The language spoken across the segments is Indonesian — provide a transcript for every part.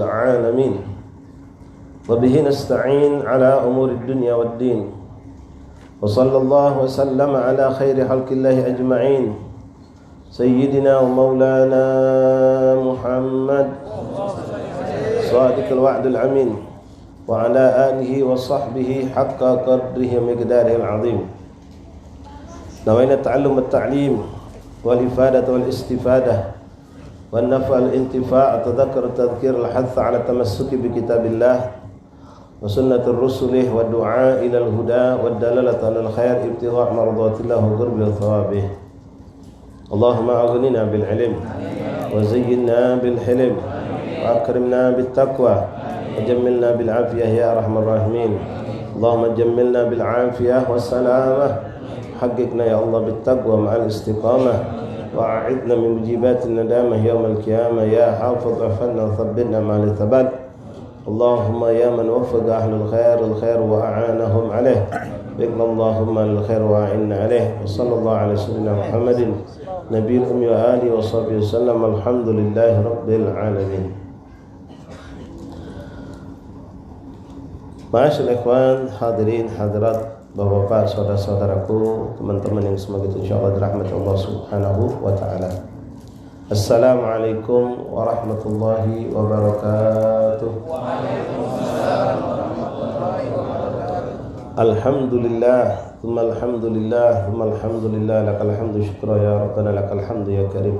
العالمين وبه نستعين على أمور الدنيا والدين وصلى الله وسلم على خير خلق الله أجمعين سيدنا ومولانا محمد صادق الوعد الأمين وعلى آله وصحبه حق قدره ومقداره العظيم. نوينا التعلم والتعليم والإفادة والاستفادة والنفع الانتفاع التذكر التذكير الحث على التمسك بكتاب الله وسنة الرسل والدعاء إلى الهدى والدلالة على الخير ابتغاء مرضات الله وقرب ثوابه. اللهم أغننا بالعلم وزينا بالحلم وأكرمنا بالتقوى وجملنا بالعافية يا أرحم الراحمين. اللهم جملنا بالعافية والسلامة حققنا يا الله بالتقوى مع الاستقامة وأعدنا من موجبات الندامة يوم القيامة يا حافظ احفظنا وثبتنا مع الثبات. اللهم يا من وفق أهل الخير وأعانهم عليه بقنا اللهم للخير وأعنا عليه. وصلى الله على سيدنا محمد نبي الأمي وآله وصحبه وسلم. الحمد لله رب العالمين. Ma'asyiral ikhwan, hadirin, hadirat, bapak-bapak, saudara-saudaraku, teman-teman yang semoga insyaallah dirahmati Allah Subhanahu wa taala. Assalamualaikum warahmatullahi wabarakatuh. Waalaikumsalam warahmatullahi wabarakatuh. Alhamdulillah, tsumma alhamdulillah, tsumma alhamdulillah, lakal hamdu syukra ya rabbana, lakal hamdu ya karim.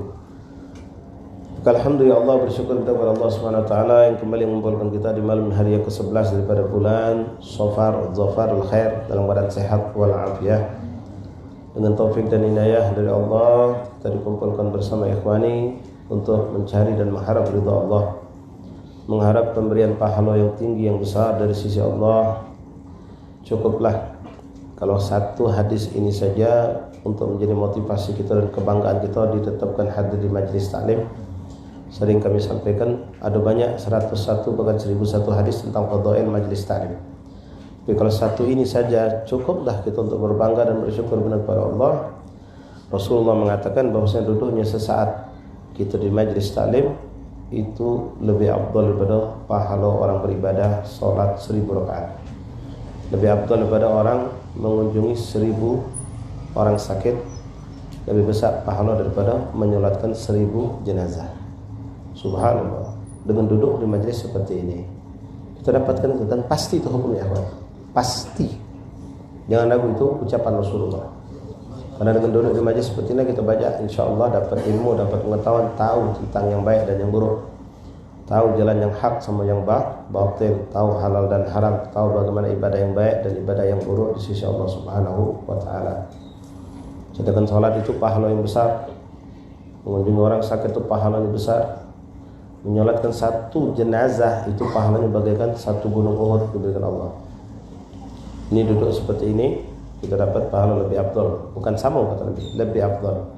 Alhamdulillah, ya Allah, bersyukur kita kepada Allah Subhanahu wa taala yang kembali mengumpulkan kita di malam hari yang ke-11 daripada bulan Safar al-Khair dalam keadaan sehat wal afiyah. Dengan taufik dan inayah dari Allah kita dikumpulkan bersama ikhwani untuk mencari dan mengharap ridha Allah, mengharap pemberian pahala yang tinggi yang besar dari sisi Allah. Cukuplah kalau satu hadis ini saja untuk menjadi motivasi kita dan kebanggaan kita ditetapkan hadir di majelis taklim. Sering kami sampaikan ada banyak 101 bahkan 1001 hadis tentang fadail majelis taklim. Tapi kalau satu ini saja cukuplah kita untuk berbangga dan bersyukur benar kepada Allah. Rasulullah mengatakan bahwasanya duduknya sesaat kita di majelis taklim itu lebih afdal daripada pahala orang beribadah salat 1000 rakaat. Lebih afdal daripada orang mengunjungi 1000 orang sakit. Lebih besar pahala daripada menyolatkan 1000 jenazah. Subhanallah. Dengan duduk di majelis seperti ini kita dapatkan itu, dan pasti itu hukumnya, pasti. Jangan ragu, itu ucapan Rasulullah. Karena dengan duduk di majelis seperti ini kita baca, insyaallah dapat ilmu, dapat pengetahuan, tahu tentang yang baik dan yang buruk, tahu jalan yang hak sama yang batil, tahu halal dan haram, tahu bagaimana ibadah yang baik dan ibadah yang buruk di sisi Allah Subhanahu wa taala. Sedangkan salat itu pahala yang besar, mengunjungi orang sakit itu pahala yang besar, menyolatkan satu jenazah itu pahalanya bagaikan satu gunung Uhud diberikan Allah. Ini duduk seperti ini kita dapat pahala lebih afdal, bukan sama kata lebih afdal.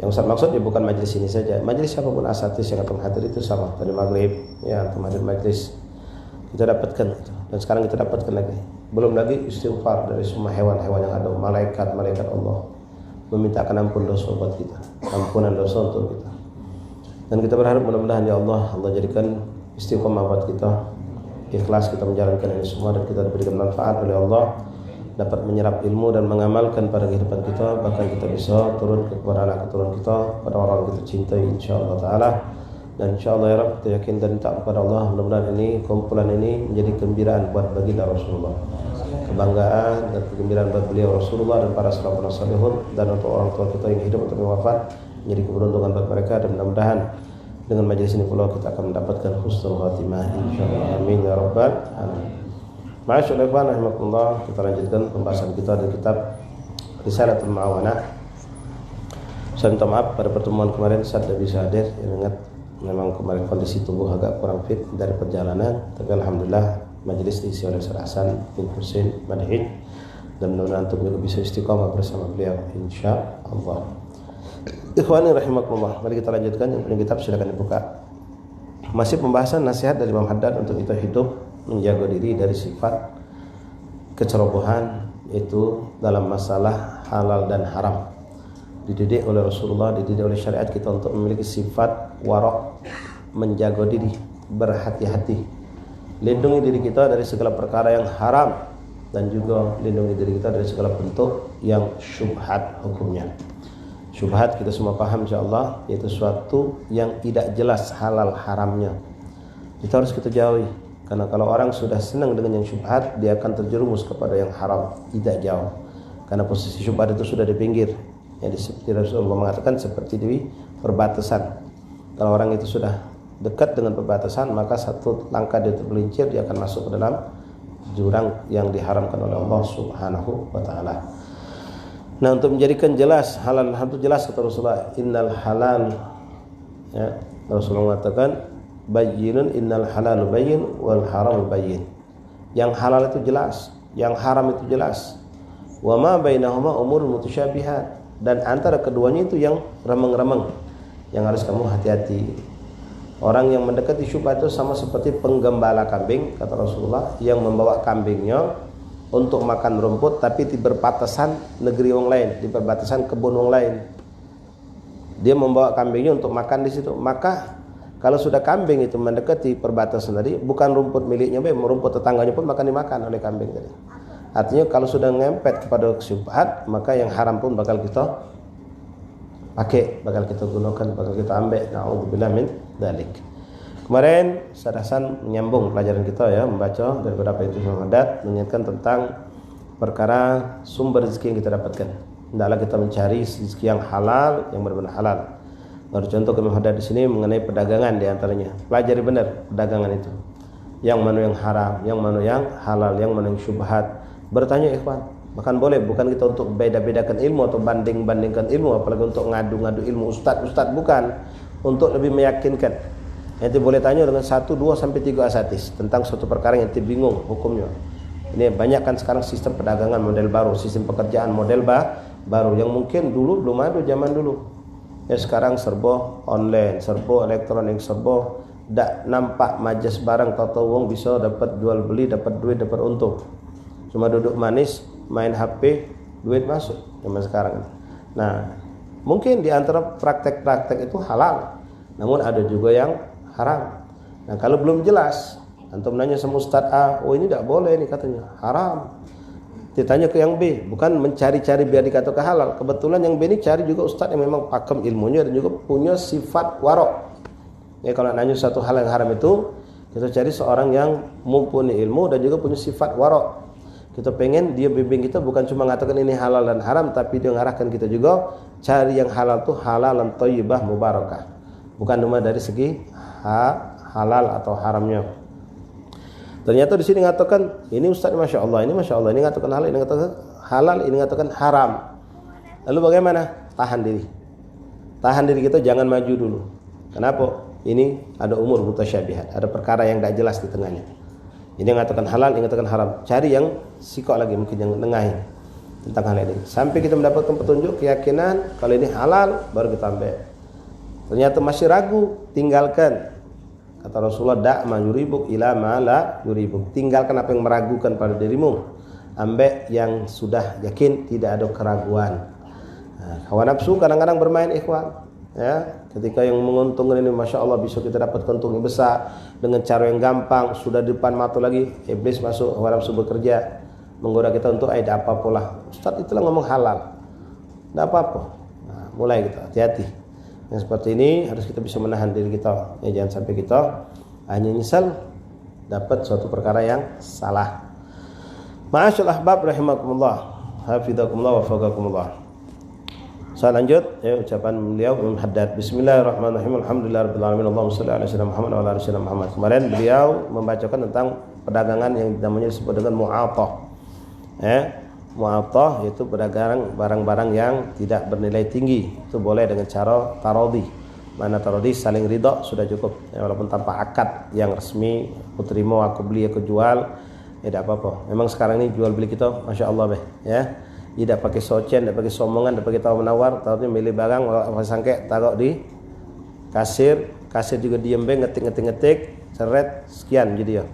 Yang Ustaz maksud ya bukan majelis ini saja, majelis siapapun asatidz yang akan hadir itu sama. Tadi maghrib ya antum hadir majelis kita dapatkan itu, dan sekarang kita dapatkan lagi. Belum lagi istighfar dari semua hewan-hewan yang ada, malaikat Allah memintakan ampun dosa buat kita, ampunan dosa untuk kita. Dan kita berharap mudah-mudahan ya Allah jadikan istiqomah buat kita, ikhlas kita menjalankan ini semua, dan kita diberikan manfaat oleh Allah, dapat menyerap ilmu dan mengamalkan pada kehidupan kita, bahkan kita bisa turun kepada anak keturunan kita, pada orang yang kita cintai insyaallah taala. Dan insyaallah ya Rabb kita yakin dan minta kepada Allah mudah-mudahan ini kumpulan ini menjadi gembiraan buat baginda Rasulullah, kebanggaan dan kegembiraan buat beliau Rasulullah dan para salafun salihun, dan untuk orang tua kita yang hidup atau yang wafat menjadi keberuntungan buat mereka. Dan mudah-mudahan dengan majelis ini pula kita akan mendapatkan husnul khatimah insyaallah. Amin ya rabbal alamin. Ma'asyiral ikhwan rahimakumullah, kita lanjutkan pembahasan kita dari kitab Risalatul Ma'awanah. Saya minta maaf pada pertemuan kemarin saya tidak bisa hadir, yang ingat memang kemarin kondisi tubuh agak kurang fit dari perjalanan, tapi alhamdulillah majelis diisi oleh Ustaz Hasan bin Husain Madhid, dan mudah-mudahan antum juga bisa istiqamah bersama beliau insyaallah. Ikhwani rahimakumullah, mari kita lanjutkan yang punya kitab silakan dibuka. Masih pembahasan nasihat dari Imam Haddad untuk kita hidup menjaga diri dari sifat kecerobohan, itu dalam masalah halal dan haram. Dididik oleh Rasulullah, dididik oleh syariat kita untuk memiliki sifat warok, menjaga diri berhati-hati. Lindungi diri kita dari segala perkara yang haram dan juga lindungi diri kita dari segala bentuk yang syubhat hukumnya. Syubhat kita semua paham insyaallah, yaitu suatu yang tidak jelas halal haramnya. Itu harus kita jauhi. Karena kalau orang sudah senang dengan yang syubhat, dia akan terjerumus kepada yang haram, tidak jauh. Karena posisi syubhat itu sudah di pinggir. Yang seperti Rasulullah mengatakan seperti di perbatasan. Kalau orang itu sudah dekat dengan perbatasan, maka satu langkah dia tergelincir, dia akan masuk ke dalam jurang yang diharamkan oleh Allah Subhanahu wa taala. Nah, untuk menjadikan jelas halal dan haram itu jelas kata Rasulullah, innal halal, ya, Rasulullah mengatakan bayyinun innal halalu bayyin wal haramu bayyin. Yang halal itu jelas, yang haram itu jelas. Wa ma bainahuma umurun mutasyabihat, dan antara keduanya itu yang remeng-remeng, yang harus kamu hati-hati. Orang yang mendekati syubhat itu sama seperti penggembala kambing kata Rasulullah, yang membawa kambingnya untuk makan rumput tapi di perbatasan negeri orang lain, di perbatasan kebun orang lain. Dia membawa kambingnya untuk makan di situ. Maka kalau sudah kambing itu mendekati perbatasan tadi, bukan rumput miliknya, rumput tetangganya pun dimakan oleh kambing tadi. Artinya kalau sudah ngempet kepada syubhat, maka yang haram pun bakal kita pakai, bakal kita gunakan, bakal kita ambil. Na'udzubillah min dzalik. Kemarin Ustaz Hasan menyambung pelajaran kita ya, membaca dari beberapa itu hadat, mengingatkan tentang perkara sumber rezeki yang kita dapatkan. Hendaklah kita mencari rezeki yang halal, yang benar-benar halal. Baru contoh kami hadat di sini mengenai perdagangan di antaranya. Pelajari benar perdagangan itu. Yang mana yang haram, yang mana yang halal, yang mana yang syubhat. Bertanya ikhwan, bahkan boleh, bukan kita untuk beda-bedakan ilmu atau banding-bandingkan ilmu, apalagi untuk ngadu-ngadu ilmu ustaz, bukan, untuk lebih meyakinkan. Nanti boleh tanya dengan 1, 2 sampai 3 asatis tentang suatu perkara yang nanti bingung hukumnya. Ini banyak kan sekarang sistem perdagangan model baru, sistem pekerjaan model baru yang mungkin dulu belum ada zaman dulu. Ya sekarang serba online, serba elektronik, serba tak nampak majas barang, tahu wong bisa dapat jual beli, dapat duit, dapat untung. Cuma duduk manis, main HP, duit masuk zaman sekarang. Nah, mungkin di antara praktek-praktek itu halal, namun ada juga yang haram. Nah, kalau belum jelas, antum nanya sama Ustaz A, oh ini tidak boleh nih katanya, haram. Ditanya ke yang B, bukan mencari-cari biar dikatakan halal. Kebetulan yang B ini cari juga Ustaz yang memang pakam ilmunya dan juga punya sifat warok. Ya, kalau nanya satu hal yang haram itu, kita cari seorang yang mumpuni ilmu dan juga punya sifat warok. Kita pengen dia bimbing kita, bukan cuma mengatakan ini halal dan haram, tapi dia mengarahkan kita juga cari yang halal itu halal dan thayyibah mubarakah. Bukan cuma dari segi halal atau haramnya. Ternyata di sini mengatakan ini Ustaz masya Allah, ini masya Allah, ini mengatakan halal, ini mengatakan halal, ini mengatakan haram. Lalu bagaimana? Tahan diri. Tahan diri kita, jangan maju dulu. Kenapa? Ini ada umur mutasyabihat, ada perkara yang tidak jelas di tengahnya. Ini mengatakan halal, ini mengatakan haram. Cari yang sikok lagi, mungkin yang nengahin tentang hal ini. Sampai kita mendapatkan petunjuk, keyakinan kalau ini halal, baru kita ambil. Ternyata masih ragu, tinggalkan. Kata Rasulullah, dak ma yuribuk ila ma la yuribuk. Tinggalkan apa yang meragukan pada dirimu, ambil yang sudah yakin, tidak ada keraguan. Hawa nafsu kadang-kadang bermain ikhwan. Ya, ketika yang menguntungkan ini masya Allah bisa kita dapat keuntungan besar dengan cara yang gampang, sudah di depan mata lagi iblis masuk, hawa nafsu bekerja menggoda kita untuk ada apa pola. Ustaz itulah ngomong halal, tidak apa-apa. Nah, mulai kita hati-hati. Yang seperti ini harus kita bisa menahan diri kita. Ya, jangan sampai kita hanya nyesal dapat suatu perkara yang salah. Ma'asyal ahbab rahimakumullah, hafizakumullah wa faqakumullah. Saya lanjut ya, ucapan beliau Imam Haddad. Bismillahirrahmanirrahim. Alhamdulillahirabbil alamin. Allahumma shalli ala sayyidina Muhammad wa ala ali sayyidina Muhammad. Kemarin beliau membacakan tentang perdagangan yang namanya disebut dengan mu'athah. Mu'athah yaitu perdagangan barang-barang yang tidak bernilai tinggi. Itu boleh dengan cara tarodhi. Mana tarodhi saling ridha sudah cukup. Ya, walaupun tanpa akad yang resmi, aku terima, aku beli, aku jual, ya tidak apa-apa. Memang sekarang ini jual beli kita masya Allah ya. Tidak pakai socen, tidak pakai somongan, tidak pakai tawar menawar, tahunya milih barang, pakai sangke, taruh di kasir juga diem ngetik, seret, sekian jadi ya.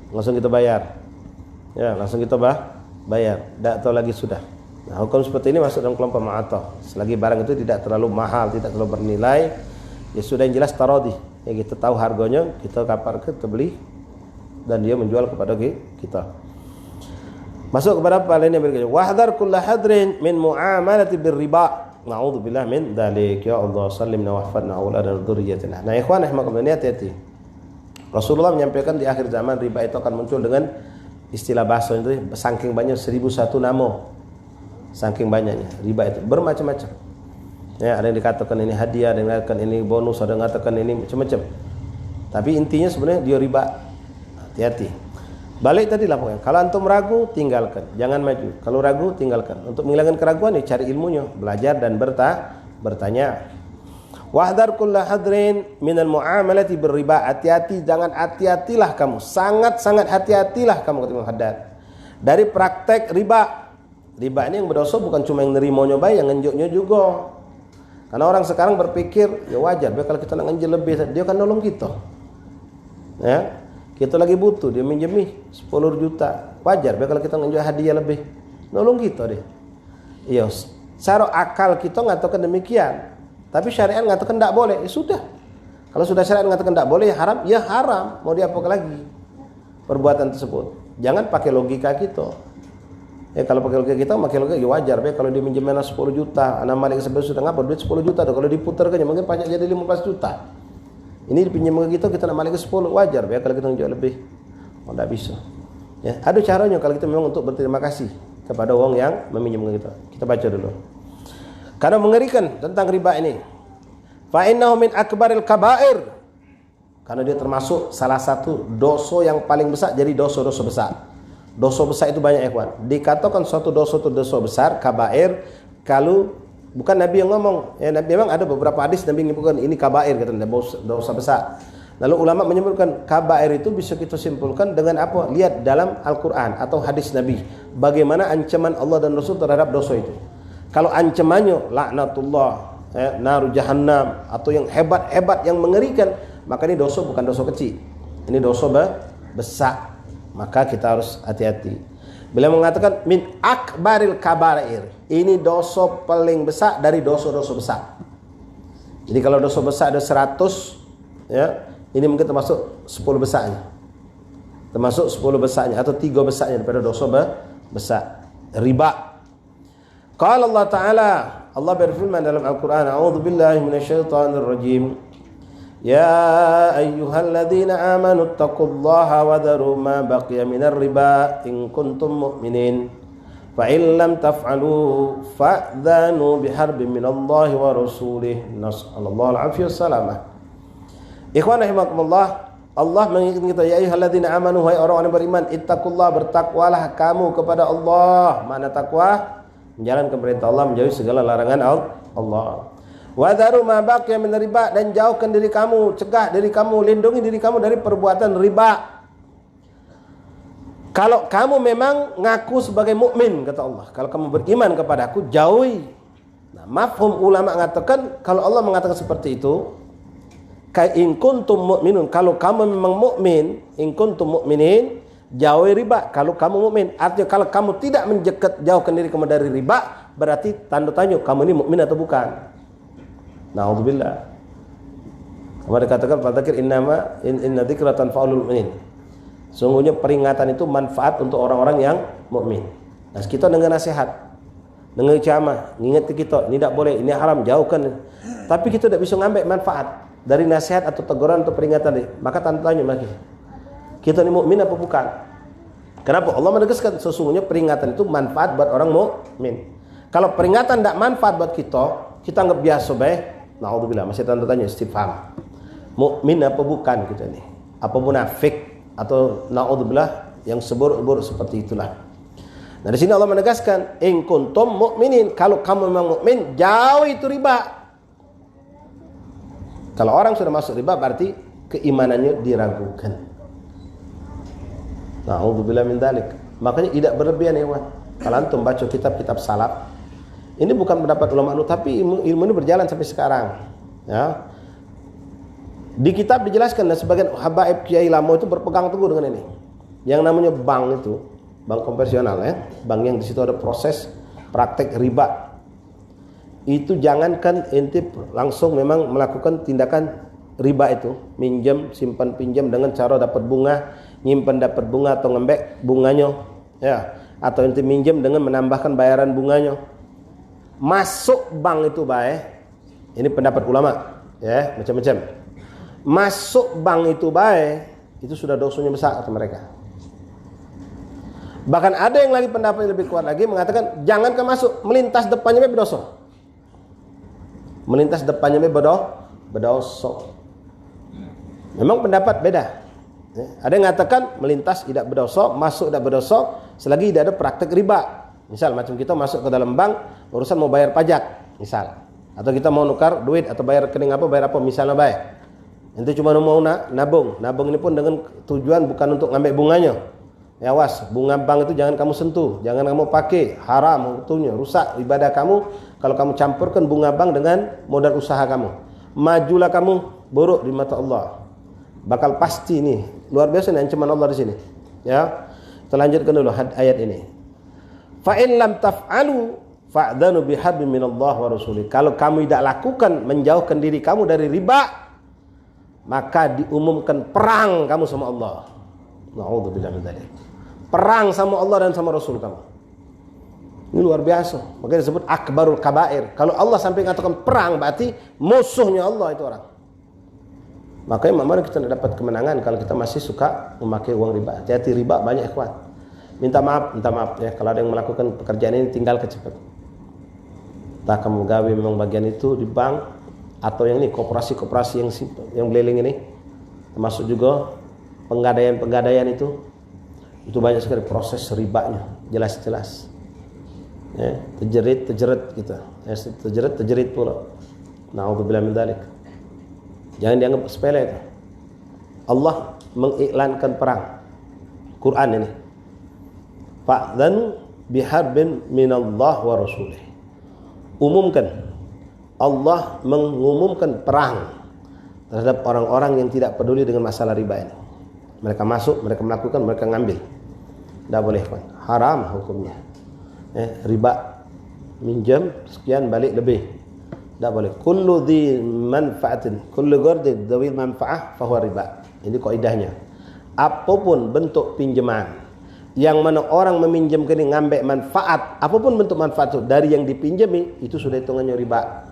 Langsung kita bayar. Ya, langsung kita bayar. Tidak tahu lagi sudah. Nah, hukum seperti ini masuk dalam kelompok mu'athah. Selagi barang itu tidak terlalu mahal, tidak terlalu bernilai, ya sudah yang jelas tarodhi. Ya kita tahu harganya, kita kapar kita beli dan dia menjual kepada kita. Masuk kepada paling yang berikutnya. Wahdar kulla hadrin min muamalati birriba. Na'udzubillah min dzalik. Ya Allah, sallimna wa hfadna aula dan dzurriyyatina. Nah, ikhwan rahimakumullah, hati-hati. Rasulullah menyampaikan di akhir zaman riba itu akan muncul dengan istilah bahasa itu saking banyak 1001 nama. Saking banyaknya riba itu bermacam-macam. Ya, ada yang dikatakan ini hadiah, ada yang dikatakan ini bonus, ada yang dikatakan ini macam-macam. Tapi intinya sebenarnya dia riba. Hati-hati. Balik tadi lah pokoknya. Kalau antum ragu, tinggalkan. Jangan maju. Kalau ragu, tinggalkan. Untuk menghilangkan keraguan, ya cari ilmunya, belajar dan bertanya. Wahdar kulla hadrin minal muamalati berriba. Hati-hati, jangan hati-hatilah kamu. Sangat-sangat hati-hatilah kamu kata Imam Haddad. Dari praktek riba. Riba ini yang berdosa bukan cuma yang nerimanya baik, yang ngenjoknya juga. Karena orang sekarang berpikir, ya wajar, kalau kita nak ngenjok lebih, dia akan nolong kita. Ya. Kita lagi butuh, dia minjemi 10 juta. Wajar, kalau kita ngenjok hadiah lebih, nolong kita deh. Iya, secara akal kita ngatakan demikian. Tapi syariat ngatakan tidak boleh, ya sudah. Kalau sudah syariat ngatakan tidak boleh, ya haram. Mau diapakan lagi perbuatan tersebut? Jangan pakai logika kita. Ya kalau pakai logika kita, pakai logika ya wajar. Kalau dia minjemin 10 juta, anak malik sebenarnya sudah ngapa duit 10 juta. Kalau diputarkan, mungkin pajak jadi 15 juta. Ini dipinjam ke kita nak balik ke 10, wajar kalau kita menjual lebih. Oh, tidak bisa. Ya, ada caranya kalau kita memang untuk berterima kasih kepada orang yang meminjam ke kita. Kita baca dulu. Karena mengerikan tentang riba ini. Fa innahu min akbaril kabair. Karena dia termasuk salah satu dosa yang paling besar, jadi dosa-dosa besar. Dosa besar itu banyak ya kawan. Dikatakan suatu dosa itu dosa besar, kabair, kalau bukan Nabi yang ngomong, ya Nabi memang ada beberapa hadis Nabi menyebutkan ini kabair, kata dosa besar. Lalu ulama menyebutkan kabair itu bisa kita simpulkan dengan apa? Lihat dalam Al-Quran atau hadis Nabi, bagaimana ancaman Allah dan Rasul terhadap dosa itu. Kalau ancamannya laknatullah, naru jahannam, atau yang hebat-hebat yang mengerikan, maka ini dosa bukan dosa kecil, ini dosa besar. Maka kita harus hati-hati. Beliau mengatakan min akbaril kabair. Ini dosa paling besar dari dosa-dosa besar. Jadi kalau dosa besar ada 100, ya, ini mungkin termasuk 10 besarnya. Termasuk 10 besarnya atau 3 besarnya daripada dosa besar. Riba. Qala Allah Ta'ala, Allah berfirman dalam Al-Qur'an, a'udzubillahi minasyaitonir rajim. Ya ayyuhalladzina amanu taqullaha wa dharu ma baqiya minar riba in kuntum mu'minin. Fa in lam taf'alu fa'dhanu biharbin minallahi wa rasulih. Nasallallahu alaihi wasallam. Ikhwan rahimakumullah, Allah mengingatkan kita, ya ayyuhalladzina amanu, hai orang-orang yang beriman, ittaqullah, bertakwalah kamu kepada Allah. Makna takwa? Menjalankan perintah Allah, menjauhi segala larangan Allah. Wa dharu ma baqiya min riba, dan jauhkan diri kamu, cegah diri kamu, lindungi diri kamu dari perbuatan riba. Kalau kamu memang ngaku sebagai mukmin, kata Allah, kalau kamu beriman kepada aku, jauhi. Nah, mafhum ulama mengatakan, kalau Allah mengatakan seperti itu, ka in kuntum mu'minun, kalau kamu memang mukmin, in kuntum mu'minin, jauhi riba kalau kamu mukmin. Artinya kalau kamu tidak mendekat, jauhkan diri kamu dari riba, berarti tanda tanya kamu ini mukmin atau bukan. Na'udzubillah. Kemarin dikatakan fadzakir innama inna dzikra tanfa'ul mu'minin. Sungguhnya peringatan itu manfaat untuk orang-orang yang mukmin. Nah, kita dengan nasihat, dengan ceramah, ngingat kita, ini tidak boleh, ini haram, jauhkan. Tapi kita tidak bisa ngambil manfaat dari nasihat atau teguran atau peringatan ini. Maka tanya lagi, kita ini mukmin apa bukan? Kenapa? Allah menegaskan sesungguhnya peringatan itu manfaat buat orang mukmin. Kalau peringatan tidak manfaat buat kita anggap biasa baik. Na'udzubillah, masih tanya istifham. Mukmin apa bukan kita ini? Apa munafik atau na'udzubillah yang seburuk-buruk seperti itulah. Nah, di sini Allah menegaskan, in kuntum mu'minin, kalau kamu memang mukmin, jauh itu riba. Kalau orang sudah masuk riba berarti keimanannya diragukan. Na'udzubillah min dzalik. Makanya tidak berlebihan ya, kawan. Kalau antum baca kitab-kitab salaf, ini bukan pendapat ulama dulu, tapi ilmu ini berjalan sampai sekarang. Ya. Di kitab dijelaskan, dan sebagian habaib kiai lama itu berpegang teguh dengan ini. Yang namanya bank itu, bank konvensional ya, bank yang di situ ada proses praktek riba. Itu jangankan ente langsung memang melakukan tindakan riba itu, minjem, simpan pinjam dengan cara dapat bunga, nyimpan dapat bunga atau ngembek bunganya, ya, atau ente minjem dengan menambahkan bayaran bunganya. Masuk bank itu baik. Ini pendapat ulama, ya, macam-macam. Masuk bank itu baik, itu sudah dosanya besar kata mereka. Bahkan ada yang lagi pendapat yang lebih kuat lagi mengatakan jangan ke masuk, melintas depannya berdosa. Melintas depannya berdosa. Memang pendapat beda. Ada yang mengatakan melintas tidak berdosa, masuk tidak berdosa selagi tidak ada praktek riba. Misal macam kita masuk ke dalam bank urusan mau bayar pajak, misal. Atau kita mau nukar duit atau bayar rekening apa, bayar apa misalnya baik. Itu cuma mau nabung. Nabung ini pun dengan tujuan bukan untuk ngambil bunganya. Ya awas, bunga bank itu jangan kamu sentuh, jangan kamu pakai, haram hukumnya, rusak ibadah kamu kalau kamu campurkan bunga bank dengan modal usaha kamu. Majulah kamu buruk di mata Allah. Bakal pasti ini luar biasa nih ancaman Allah di sini. Ya. Kita lanjutkan dulu ayat ini. Fa in lam taf'alu fa'dhanu biharbin minallah wa rasulih. Kalau kamu tidak lakukan menjauhkan diri kamu dari riba, maka diumumkan perang kamu sama Allah. Na'udzubillah min dzalik. Perang sama Allah dan sama Rasul kamu. Ini luar biasa. Makanya disebut akbarul kabair. Kalau Allah sampai mengatakan perang berarti musuhnya Allah itu orang. Makanya mana kita tidak dapat kemenangan kalau kita masih suka memakai uang riba. Hati-hati, riba banyak ikhwan. Minta maaf ya kalau ada yang melakukan pekerjaan ini tinggal cepat. Entah kamu gawe memang bagian itu di bank atau yang ini koperasi-koperasi yang beliling ini, termasuk juga penggadaian itu banyak sekali proses ribanya, jelas-jelas. Ya, terjerit gitu. Ya, terjerit pula. Na'udzubillah min dzalik. Jangan dianggap sepele itu. Allah mengiklankan perang. Quran ini. Fa'dhan biharbin minallah wa rasulih. Umumkan. Allah mengumumkan perang terhadap orang-orang yang tidak peduli dengan masalah riba ini. Mereka masuk, mereka melakukan, mereka ngambil. Tidak boleh, kan? Haram hukumnya. Riba, minjam sekian balik lebih. Tidak boleh. Kullu dhi manfaatin, kullu gardin dawil manfaah fahuwa riba. Ini kaidahnya. Apapun bentuk pinjaman yang mana orang meminjamkan ini ngambil manfaat, apapun bentuk manfaat itu dari yang dipinjami, itu sudah hitungannya riba.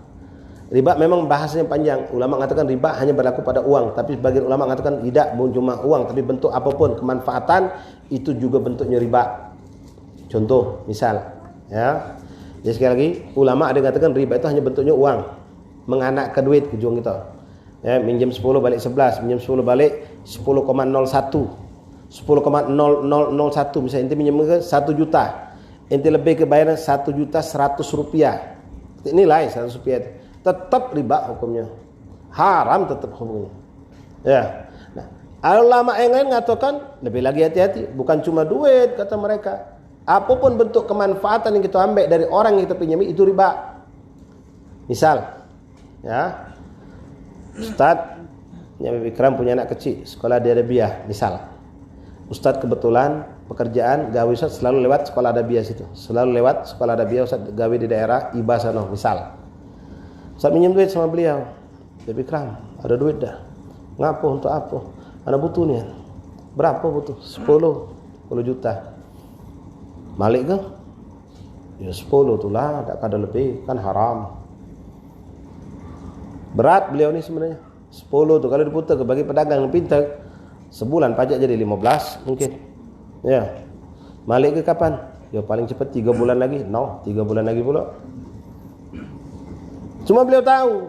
Riba memang bahasanya panjang. Ulama mengatakan riba hanya berlaku pada uang, tapi sebagian ulama mengatakan tidak, bukan cuma uang, tapi bentuk apapun kemanfaatan itu juga bentuknya riba. Contoh, misal, ya. Jadi sekali lagi, ulama ada yang mengatakan riba itu hanya bentuknya uang, menganak ke duit ujung kita. Ya, minjem 10 balik 11, minjem 10 balik 10,01. 10,0001 misalnya ente minjem ke 1 juta. Ente lebih ke bayaran 1.100.000 rupiah. Nilai 100 rupiah itu. Tetap riba hukumnya, haram tetap hukumnya. Ya, nah, ulama yang lain mengatakan lebih lagi hati-hati, bukan cuma duit kata mereka, apapun bentuk kemanfaatan yang kita ambil dari orang yang kita pinjami itu riba. Misal, ya, Ustaz, Nyambi Bikram punya anak kecil, sekolah di Arabia, misal, Ustaz kebetulan pekerjaan gawe Ustaz selalu lewat sekolah Arabia situ, selalu lewat sekolah Arabia Ustaz gawe di daerah Iba sana, misal. Ustaz minjem duit sama beliau. Dia Bikram, ada duit dah. Ngapa untuk apa? Ana butuh nih. Berapa butuh? 10 juta. Balik ke? Ya 10 tu lah, tak ada lebih, kan haram. Berat beliau ni sebenarnya. 10 tu kalau diputar ke bagi pedagang yang pintar, sebulan pajak jadi 15 mungkin. Ya. Balik ke kapan? Ya paling cepat 3 bulan lagi. No, 3 bulan lagi pula. Cuma beliau tahu,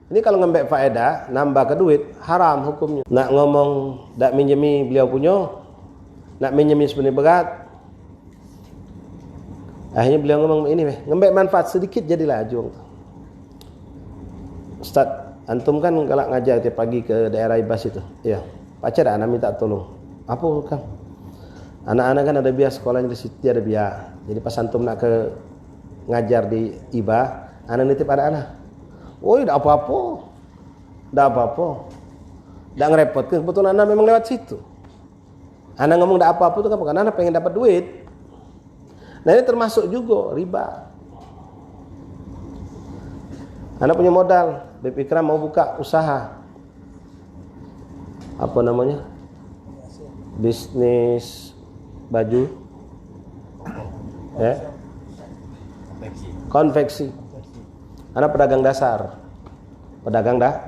ini kalau ngambil faedah, nambah ke duit, haram hukumnya. Nak ngomong, nak minjemi beliau punya, nak minjemi sebenarnya berat. Akhirnya beliau ngomong ini, ngambil manfaat sedikit jadilah juang. Ustaz, antum kan kalau ngajar tiap pagi ke daerah Ibas itu, ya, pacar anak minta tolong. Apa kan? Anak-anak kan ada biaya sekolahnya di situ, ada biaya. Jadi pas antum nak ke ngajar di Iba, anak nitip anak-anak. Oh, tidak apa-apa. Tidak apa-apa. Tidak ngerepotkan. Kebetulan anak memang lewat situ. Anak ngomong tidak apa-apa itu kan bukan anak pengen dapat duit. Nah ini termasuk juga riba. Anak punya modal. Beb Ikram mau buka usaha. apa namanya, bisnis baju, ya, konveksi. Anak pedagang dasar,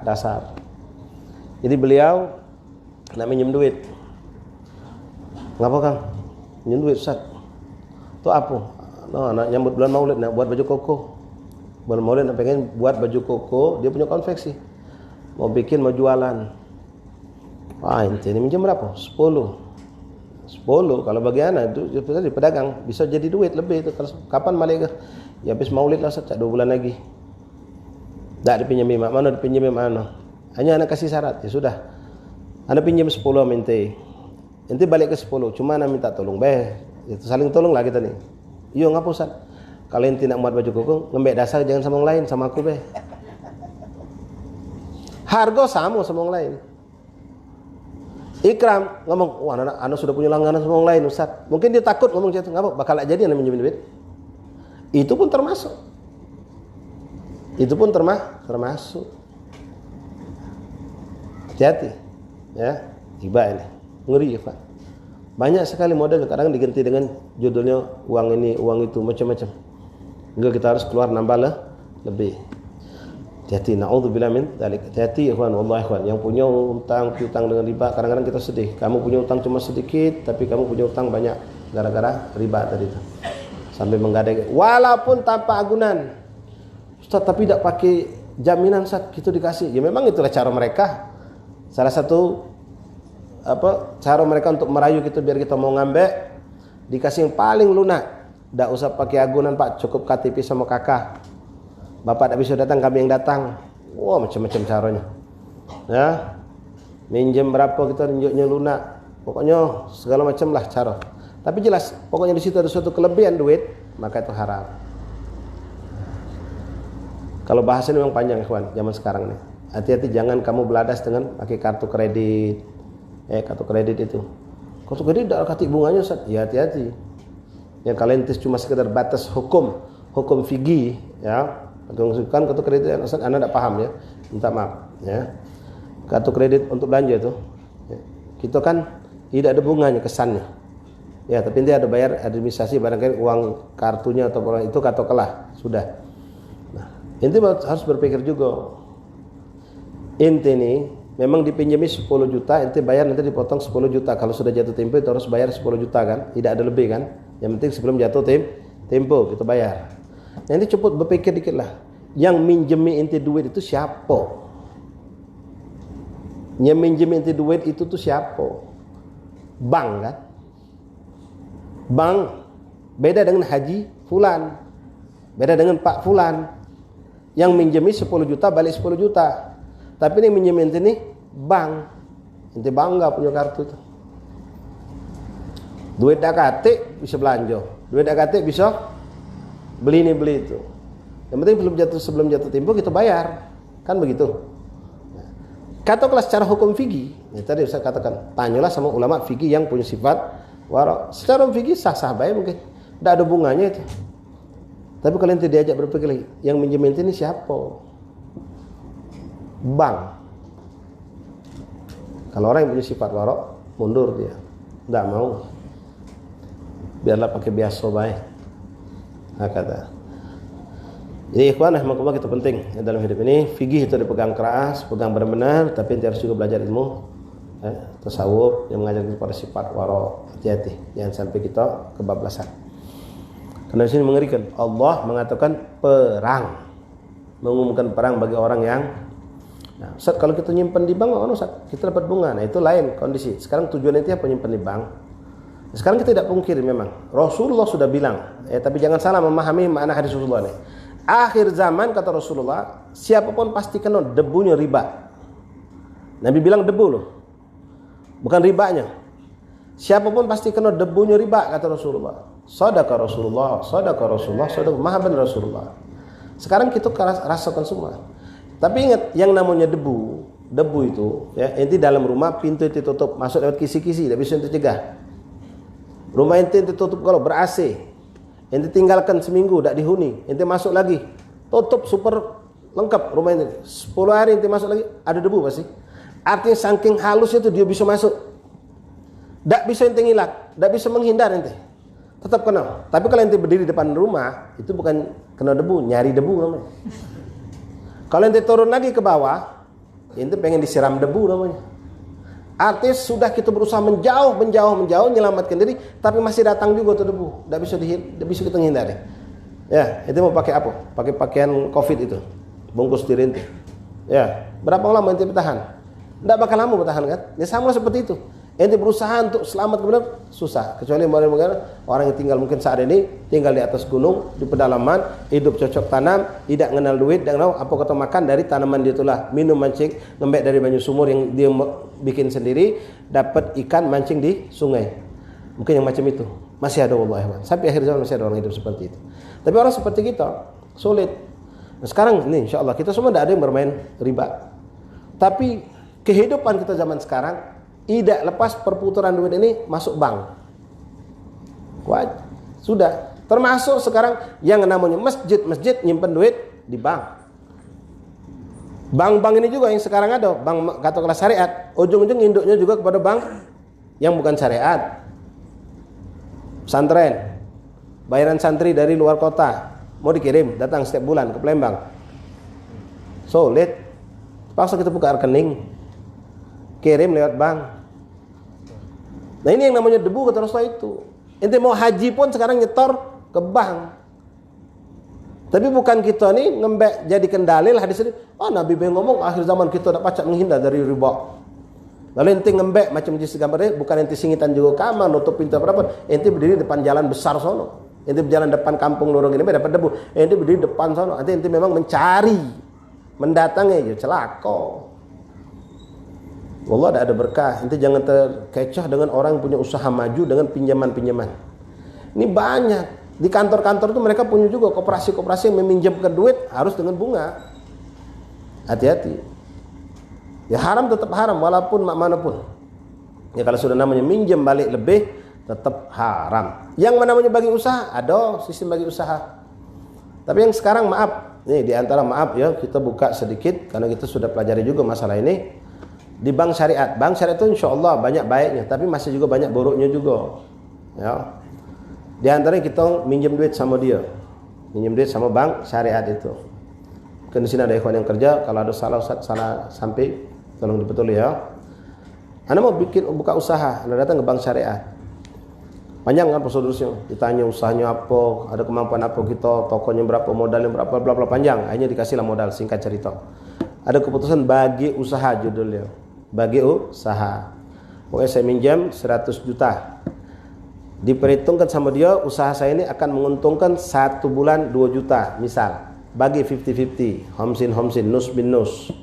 dasar. Jadi beliau nak minjem duit. Ngapa Kang? Minjem duit Ustaz. Itu apa? No, nak nyambut bulan Maulid nak buat baju koko. Bulan Maulid nak pengen buat baju koko, dia punya konveksi. Mau bikin, mau jualan. Wah, ini minjem berapa? 10 kalau bagi anak itu jadi pedagang bisa jadi duit lebih itu. Kapan balik ke? Ya habis Maulid lah Ustaz, 2 bulan lagi. Tak dipinjami mak mana, dipinjami mana. Hanya anak kasih syarat, ya sudah. Anak pinjam 10 ente. Ente balik ke 10, cuma anak minta tolong itu saling tolong lah kita nih. Yo ngapa Ustaz? Kalau ente nak buat baju koko, ngembek dasar jangan sama orang lain, sama aku Harga sama orang lain. Ikram ngomong, wah anak sudah punya langganan sama orang lain Ustaz. Mungkin dia takut ngomong gitu, ngapa? Bakal aja jadi anak minjemin duit. Itu pun termasuk. Termasuk. Hati-hati. Ya, tiba ini. Ngeri ya Pak. Banyak sekali model, kadang diganti dengan judulnya uang ini, uang itu, macam-macam. Enggak, kita harus keluar nambah lebih. Hati-hati, na'udzubillah min dzalik. Hati-hati ikhwan, wallahi ikhwan, yang punya utang piutang dengan riba, kadang-kadang kita sedih. Kamu punya utang cuma sedikit, tapi kamu punya utang banyak gara-gara riba tadi itu. Sampai menggadai, walaupun tanpa agunan. Ustaz, tapi tidak pakai jaminan Ustaz, gitu dikasih. Ya memang itulah cara mereka. Salah satu cara mereka untuk merayu kita biar kita mau ngambil, dikasih yang paling lunak. Tidak usah pakai agunan Pak, cukup KTP sama kakak. Bapak tak bisa datang, kami yang datang. Wah, macam-macam caranya. Ya, minjem berapa kita tunjuknya lunak. Pokoknya segala macam lah cara. Tapi jelas, pokoknya di situ ada suatu kelebihan duit, maka itu haram. Kalau bahasanya memang panjang ikhwan, zaman sekarang nih. Hati-hati jangan kamu beladas dengan pakai kartu kredit. Kartu kredit itu. Kartu kredit tidak kasih bunganya Ustaz. Ya hati-hati. Yang kalian tes cuma sekedar batas hukum fikih, ya. Kan kartu kredit Ustaz, Anda tidak paham ya. Minta maaf, ya. Kartu kredit untuk belanja itu, ya. Kita kan tidak ada bunganya kesannya. Ya, tapi nanti ada bayar administrasi barangkali uang kartunya atau itu katakanlah sudah. Nah, inti harus berpikir juga. Inti ini memang dipinjami 10 juta, inti bayar nanti dipotong 10 juta. Kalau sudah jatuh tempo itu harus bayar 10 juta kan? Tidak ada lebih kan? Yang penting sebelum jatuh tempo kita bayar. Nanti cepat berpikir dikit lah. Yang minjemi inti duit itu siapa? Yang minjemi inti duit itu tuh siapa? Bank kan? Bank beda dengan Haji Fulan, beda dengan Pak Fulan. Yang minjemi 10 juta balik 10 juta. Tapi ini minjemi inti nih bank. Inti bangga punya kartu itu. Duit dak katik bisa belanja. Duit dak katik bisa beli ini beli itu. Yang penting sebelum jatuh tempo kita bayar. Kan begitu. Katakanlah secara hukum fikih, ya tadi saya katakan, tanyalah sama ulama fikih yang punya sifat wara. Secara fikih sah-sah baik mungkin. Tidak ada bunganya itu. Tapi kalian tidak diajak berpikir lagi, yang minjem ini siapa? Bank. Kalau orang yang punya sifat wara, mundur dia. Tidak mau. Biarlah pakai biasa baik. Kata. Jadi ikhwan rahmatullah, kita penting dalam hidup ini. Fikih itu dipegang keras, pegang benar-benar, tapi nanti harus juga belajar ilmu tasawuf yang mengajar kita pada sifat wara. Hati-hati, jangan sampai kita kebablasan. Karena di sini mengerikan. Allah mengatakan perang, mengumumkan perang bagi orang yang. Nah, Ustaz, kalau kita nyimpan di bank, Ustaz, kita dapat bunga. Nah, itu lain kondisi. Sekarang tujuan itu apa nyimpan di bank? Sekarang kita tidak pungkiri memang Rasulullah sudah bilang, tapi jangan salah memahami makna hadis Rasulullah ini. Akhir zaman kata Rasulullah, siapapun pasti kena debunya riba. Nabi bilang debu loh, bukan ribanya. Siapapun pasti kena debunya riba kata Rasulullah. Sadaqah Rasulullah, sadaqah Rasulullah, sadaqah maha benar Rasulullah. Sekarang kita rasakan semua. Tapi ingat, yang namanya debu itu ya, ente dalam rumah pintu itu tutup, masuk lewat kisi-kisi, tidak bisa ente cegah. Rumah ente tutup kalau ber-AC. Ente tinggalkan seminggu tak dihuni, ente masuk lagi, tutup super lengkap rumah ente. 10 hari ente masuk lagi, ada debu pasti. Artinya saking halusnya itu dia bisa masuk. Tidak bisa ente ngilang, tidak bisa menghindar ente. Tetap kena. Tapi kalau ente berdiri depan rumah, itu bukan kena debu, nyari debu namanya. Kalau ente turun lagi ke bawah, ente pengen disiram debu namanya. Artinya sudah kita berusaha menjauh, menyelamatkan diri, tapi masih datang juga tuh debu. Tidak bisa kita hindari. Ya, itu mau pakai apa? Pakai pakaian COVID itu, bungkus diri ente. Ya, berapa lama ente bertahan? Tidak bakal lama bertahan kan? Ya sama seperti itu. Ente berusaha untuk selamat benar susah. Kecuali orang yang tinggal mungkin saat ini tinggal di atas gunung, di pedalaman, hidup cocok tanam, tidak mengenal duit, tidak tahu apa kata makan dari tanaman dia itulah, minum mancing, ngembek dari banyu sumur yang dia bikin sendiri, dapat ikan mancing di sungai. Mungkin yang macam itu masih ada wallahi. Sampai akhir zaman masih ada orang hidup seperti itu. Tapi orang seperti kita sulit. Nah, sekarang ini insyaallah kita semua tidak ada yang bermain riba. Tapi kehidupan kita zaman sekarang tidak lepas perputaran duit ini masuk bank. Sudah. Termasuk sekarang yang namanya masjid nyimpen duit di bank. Bank-bank ini juga yang sekarang ada, bank katakanlah syariat, ujung-ujung induknya juga kepada bank yang bukan syariat. Pesantren, bayaran santri dari luar kota mau dikirim, datang setiap bulan ke Palembang. Sulit. Paksa kita buka rekening, kirim lewat bank. Nah ini yang namanya debu kata Rasulullah itu. Ente mau haji pun sekarang nyetor ke bank. Tapi bukan kita nih ngembek jadi kendalil hadis ini. Nabi ngomong akhir zaman kita tak pacak menghindar dari riba. Lalu ente ngembek macam jenis gambarnya, bukan ente singitan juga kamar nutup pintu berapa. Ente berdiri depan jalan besar sono. Ente berjalan depan kampung lorong ini dapat debu. Ente berdiri depan sono. Ente memang mencari, mendatangi ya celaka. Wallah ada berkah. Ente jangan terkecoh dengan orang yang punya usaha maju dengan pinjaman-pinjaman. Ini banyak. Di kantor-kantor itu mereka punya juga koperasi-koperasi yang meminjamkan duit harus dengan bunga. Hati-hati. Ya haram tetap haram walaupun mana pun. Ya kalau sudah namanya minjam balik lebih tetap haram. Yang namanya bagi usaha ada sistem bagi usaha. Tapi yang sekarang maaf, nih di antara maaf ya kita buka sedikit karena kita sudah pelajari juga masalah ini. Di bank syariat itu insya Allah banyak baiknya, tapi masih juga banyak buruknya juga. Ya. Di antaranya kita minjem duit sama dia, minjem duit sama bank syariat itu. Mungkin di sini ada ikhwan yang kerja, kalau ada salah sampai tolong dibetuli ya. Anda mau buka usaha, Anda datang ke bank syariat. Panjang kan prosedurnya, ditanya usahanya apa, ada kemampuan apa kita, tokonya berapa, modalnya berapa, bla bla panjang. Akhirnya dikasihlah modal, singkat cerita. Ada keputusan bagi usaha judulnya. Bagi usaha. Pokoknya saya minjam 100 juta. Diperhitungkan sama dia usaha saya ini akan menguntungkan 1 bulan 2 juta misal. Bagi 50-50, homsin nus bin nus.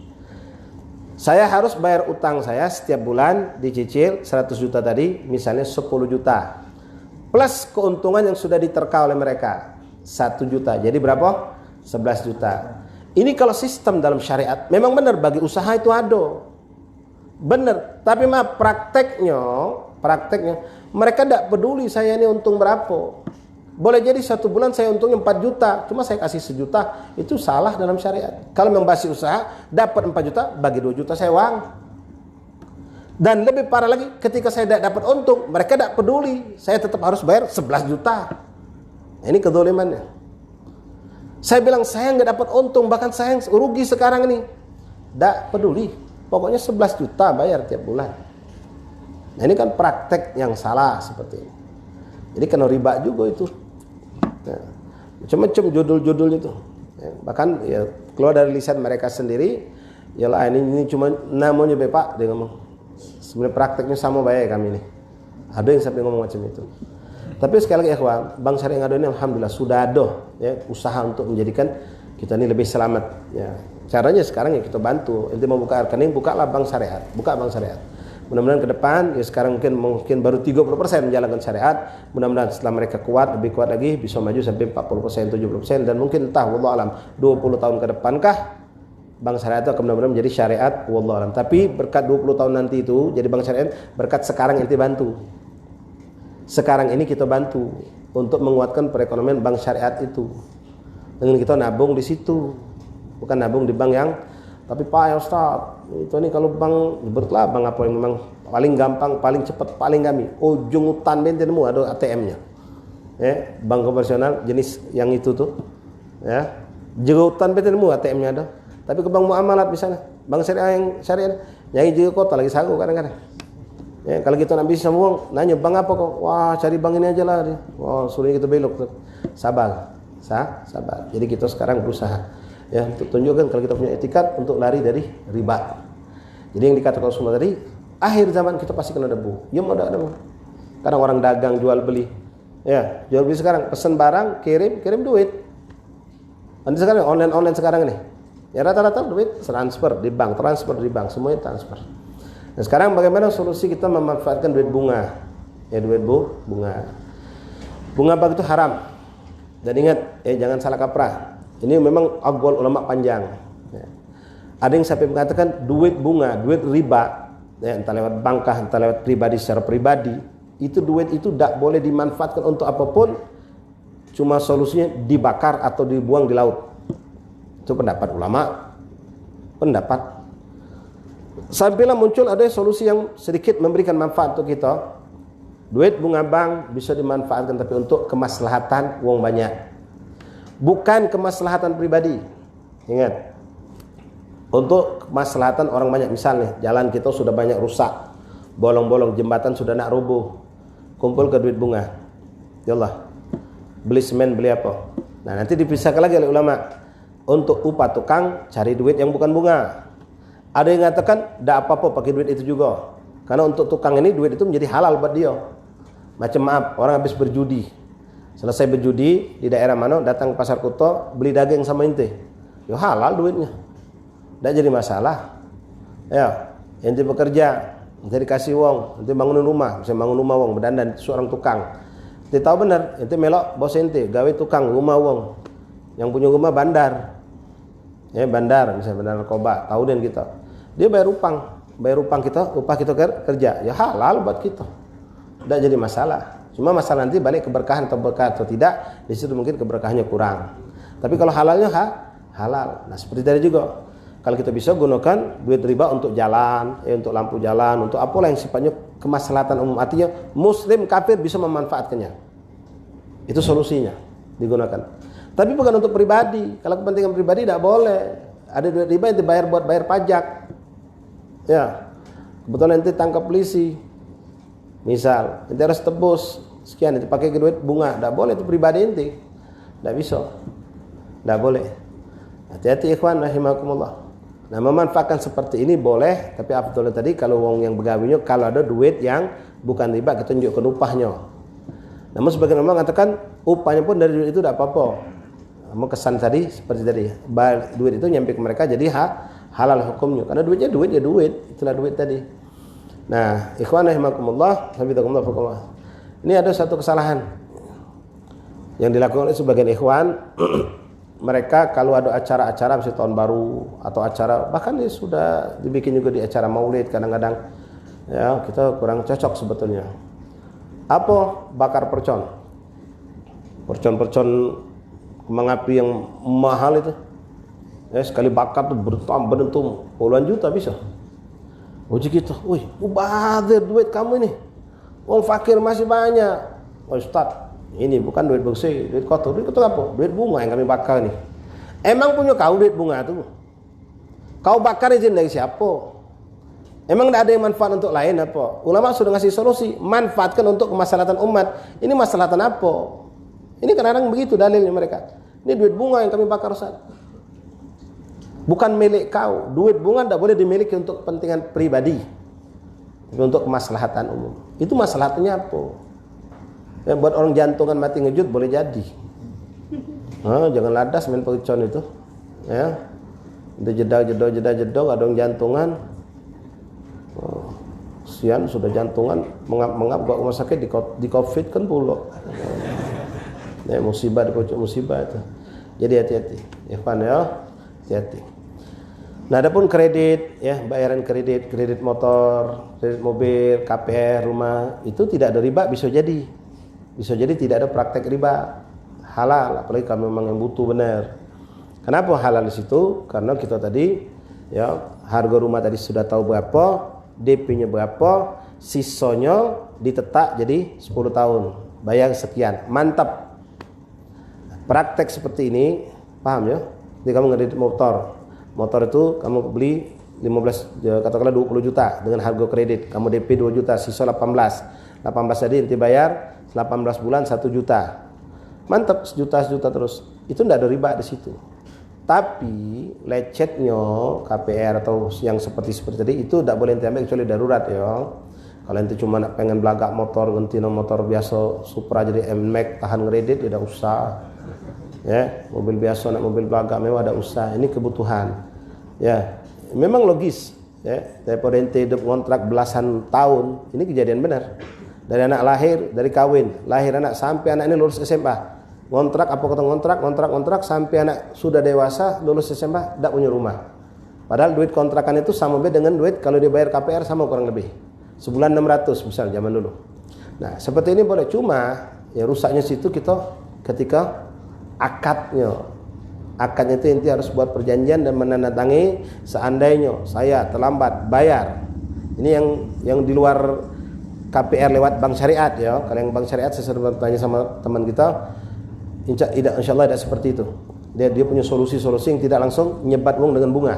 Saya harus bayar utang saya setiap bulan dicicil 100 juta tadi misalnya 10 juta. Plus keuntungan yang sudah diterka oleh mereka 1 juta. Jadi berapa? 11 juta. Ini kalau sistem dalam syariat memang benar bagi usaha itu ada. Benar, tapi prakteknya mereka tidak peduli saya ini untung berapa. Boleh jadi 1 bulan saya untungnya 4 juta, cuma saya kasih 1 juta, itu salah dalam syariat. Kalau membahas usaha, dapat 4 juta, bagi 2 juta saya uang. Dan lebih parah lagi, ketika saya tidak dapat untung, mereka tidak peduli, saya tetap harus bayar 11 juta. Ini kezalimannya. Saya bilang saya nggak dapat untung, bahkan saya rugi sekarang ini. Tidak peduli. Pokoknya 11 juta bayar tiap bulan. Nah ini kan praktek yang salah seperti ini. Jadi kena riba juga itu. Nah, macam-macam judul-judul itu. Ya, bahkan ya keluar dari lisan mereka sendiri. Yalah ini cuma namanya Bapak dia ngomong. Sebenarnya prakteknya sama baik kami ini. Ada yang sampai ngomong macam itu. Tapi sekali lagi ikhwan, bank syariah yang ada ini alhamdulillah sudah ada ya usaha untuk menjadikan kita ini lebih selamat ya. Caranya sekarang ya kita bantu. Ente mau buka rekening, bukalah bank syariat. Buka bank syariat. Mudah-mudahan ke depan ya sekarang mungkin baru 30% menjalankan syariat. Mudah-mudahan setelah mereka kuat, lebih kuat lagi bisa maju sampai 40%, 70% dan mungkin entah wallahu alam 20 tahun ke depankah bank syariat itu akan benar-benar menjadi syariat wallahu alam. Tapi berkat 20 tahun nanti itu jadi bank syariat, berkat sekarang ente bantu. Sekarang ini kita bantu untuk menguatkan perekonomian bank syariat itu. Dengan kita nabung di situ. Bukan nabung di bank yang Tapi Pak ya Ustaz, itu nih kalau bank berlah bank apa yang memang paling gampang, paling cepat, paling kami. Ujung hutan bentenmu ada ATM-nya. Ya, bank konvensional jenis yang itu tuh. Ya. Jero hutan bentenmu ATM-nya ada. Tapi ke bank muamalat misalnya, bank syariah yang syariah nyai juga kota lagi sagu kadang-kadang. Ya, kalau kita nak bisnis sama uang, nanya bank apa kok? Wah, cari bank ini aja lah. Wah, suruh kita belok tuh. Sabar. Sabar. Jadi kita sekarang berusaha ya untuk tunjukkan kalau kita punya etikat untuk lari dari riba. Jadi yang dikatakan Rasulullah tadi, akhir zaman kita pasti kena debu. Ya mau ada debu. Kadang orang dagang jual beli. Ya, jual beli sekarang pesan barang, kirim duit. Nanti sekarang online sekarang nih. Ya rata-rata duit transfer di bank, semuanya transfer. Nah, sekarang bagaimana solusi kita memanfaatkan duit bunga? Ya duit bunga. Bunga bank itu haram. Dan ingat, jangan salah kaprah. Ini memang aqwal ulama panjang. Ya. Ada yang sampai mengatakan duit bunga, duit riba, ya, entah lewat bankah, entah lewat pribadi secara pribadi, itu duit itu tidak boleh dimanfaatkan untuk apapun, cuma solusinya dibakar atau dibuang di laut. Itu pendapat ulama. Sampailah muncul ada solusi yang sedikit memberikan manfaat untuk kita. Duit bunga bank bisa dimanfaatkan tapi untuk kemaslahatan uang banyak. Bukan kemaslahatan pribadi. Ingat. Untuk kemaslahatan orang banyak. Misalnya jalan kita sudah banyak rusak, bolong-bolong, jembatan sudah nak rubuh. Kumpul ke duit bunga. Ya Allah. Beli semen, beli apa. Nah, nanti dipisahkan lagi oleh ulama. Untuk upah tukang cari duit yang bukan bunga. Ada yang mengatakan tidak apa-apa pakai duit itu juga. Karena untuk tukang ini duit itu menjadi halal buat dia. Macam maaf, orang habis berjudi. Selesai berjudi di daerah mana, datang ke pasar Kuto, beli daging sama ente. Ya halal duitnya. Tidak jadi masalah. Ya, ente bekerja, ente dikasih uang, ente bangunin rumah, misalnya bangun rumah uang, berdandan seorang tukang. Ente tahu benar, ente melok bos ente, gawe tukang rumah uang. Yang punya rumah bandar. Ya bandar, misalnya bandar narkoba, tahu dan kita. Dia bayar upah kita kerja. Ya halal buat kita. Tidak jadi masalah. Cuma masalah nanti balik keberkahan atau berkah atau tidak. Di situ mungkin keberkahannya kurang. Tapi kalau halalnya halal. Nah seperti tadi juga. Kalau kita bisa gunakan duit riba untuk jalan, untuk lampu jalan, untuk apalah yang sifatnya kemaslahatan umum. Artinya muslim kafir bisa memanfaatkannya. Itu solusinya digunakan. Tapi bukan untuk pribadi. Kalau kepentingan pribadi tidak boleh. Ada duit riba yang dibayar buat bayar pajak. Ya, kebetulan nanti tangkap polisi. Misal, nanti harus tebus sekian, nanti pakai duit bunga. Tidak boleh, itu pribadi nanti. Tidak bisa. Tidak boleh. Hati-hati ikhwan rahimakumullah. Nah, memanfaatkan seperti ini boleh, tapi afdhalnya tadi kalau wong yang begawinya kalau ada duit yang bukan riba kita tunjukkan upahnya. Namun sebagian orang mengatakan upahnya pun dari duit itu tidak apa-apa. Namun kesan tadi seperti tadi, duit itu nyampe ke mereka jadi halal hukumnya. Karena duitnya duit, itulah duit tadi. Nah, ikhwan rahimakumullah, hafizakumullah. Ini ada satu kesalahan yang dilakukan oleh sebagian ikhwan. Mereka kalau ada acara-acara misalnya tahun baru atau acara, bahkan ini sudah dibikin juga di acara maulid kadang-kadang. Ya, kita kurang cocok sebetulnya. Apa? Bakar percon. Percon kembang api yang mahal itu. Ya, sekali bakar tuh berdentum puluhan juta bisa. Uji kita, wih, mubazir duit kamu ini. Wong fakir masih banyak. Oh Ustaz, ini bukan duit bersih, duit kotor. Duit kotor apa? Duit bunga yang kami bakar nih. Emang punya kau duit bunga tuh? Kau bakar izin dari siapa? Emang tidak ada yang manfaat untuk lain apa? Ulama sudah ngasih solusi, manfaatkan untuk kemaslahatan umat. Ini maslahatan apa? Ini kadang-kadang begitu dalilnya mereka. Ini duit bunga yang kami bakar Ustaz. Bukan milik kau. Duit bunga tidak boleh dimiliki untuk kepentingan pribadi. Tapi untuk kemaslahatan umum. Itu maslahatnya apa? Ya, buat orang jantungan mati ngejut boleh jadi. Jangan ladas main percon itu. Ya. Itu jedal ada orang jantungan. Sian sudah jantungan mengap bawa rumah sakit di Covid kan pula. Ya, musibah itu. Jadi hati-hati. Ikhwan ya, hati-hati. Nah, adapun kredit, ya bayaran kredit motor, kredit mobil, KPR, rumah, itu tidak ada riba, bisa jadi tidak ada praktek riba, halal, apalagi kalau memang yang butuh benar. Kenapa halal di situ? Karena kita tadi Ya, harga rumah tadi sudah tahu berapa, DP-nya berapa, sisanya ditetak jadi 10 tahun. Bayar sekian. Mantap. Praktek seperti ini, paham ya? Jadi kamu ngedit motor. Motor itu kamu beli 15, katakanlah 20 juta dengan harga kredit. Kamu DP 2 juta, sisa 18. 18 tadi nanti bayar 18 bulan 1 juta. Mantap, sejuta terus. Itu enggak ada riba di situ. Tapi lecetnya KPR atau yang seperti tadi itu tidak boleh ente ambil kecuali darurat ya. Kalau ente cuma nak pengen belagak motor, ganti motor biasa Supra jadi NMAX tahan kredit, tidak usah. Ya, mobil biasa nak mobil belagak mewah ada usah. Ini kebutuhan. Ya, memang logis. Ya, daripada ente hidup kontrak belasan tahun, ini kejadian benar. Dari anak lahir, dari kawin, lahir anak sampai anak ini lulus SMA. Ngontrak ngontrak sampai anak sudah dewasa lulus SMA tidak punya rumah. Padahal duit kontrakan itu sama dengan duit kalau dibayar KPR sama kurang lebih. Sebulan 600 misal zaman dulu. Nah, seperti ini boleh, cuma ya rusaknya situ kita ketika akadnya itu inti harus buat perjanjian dan menandatangani seandainya saya terlambat bayar. Ini yang di luar KPR lewat bank syariat ya. Kalau yang bank syariat saya sering bertanya sama teman kita, insya Allah tidak seperti itu. Dia punya solusi-solusi yang tidak langsung nyebat uang dengan bunga.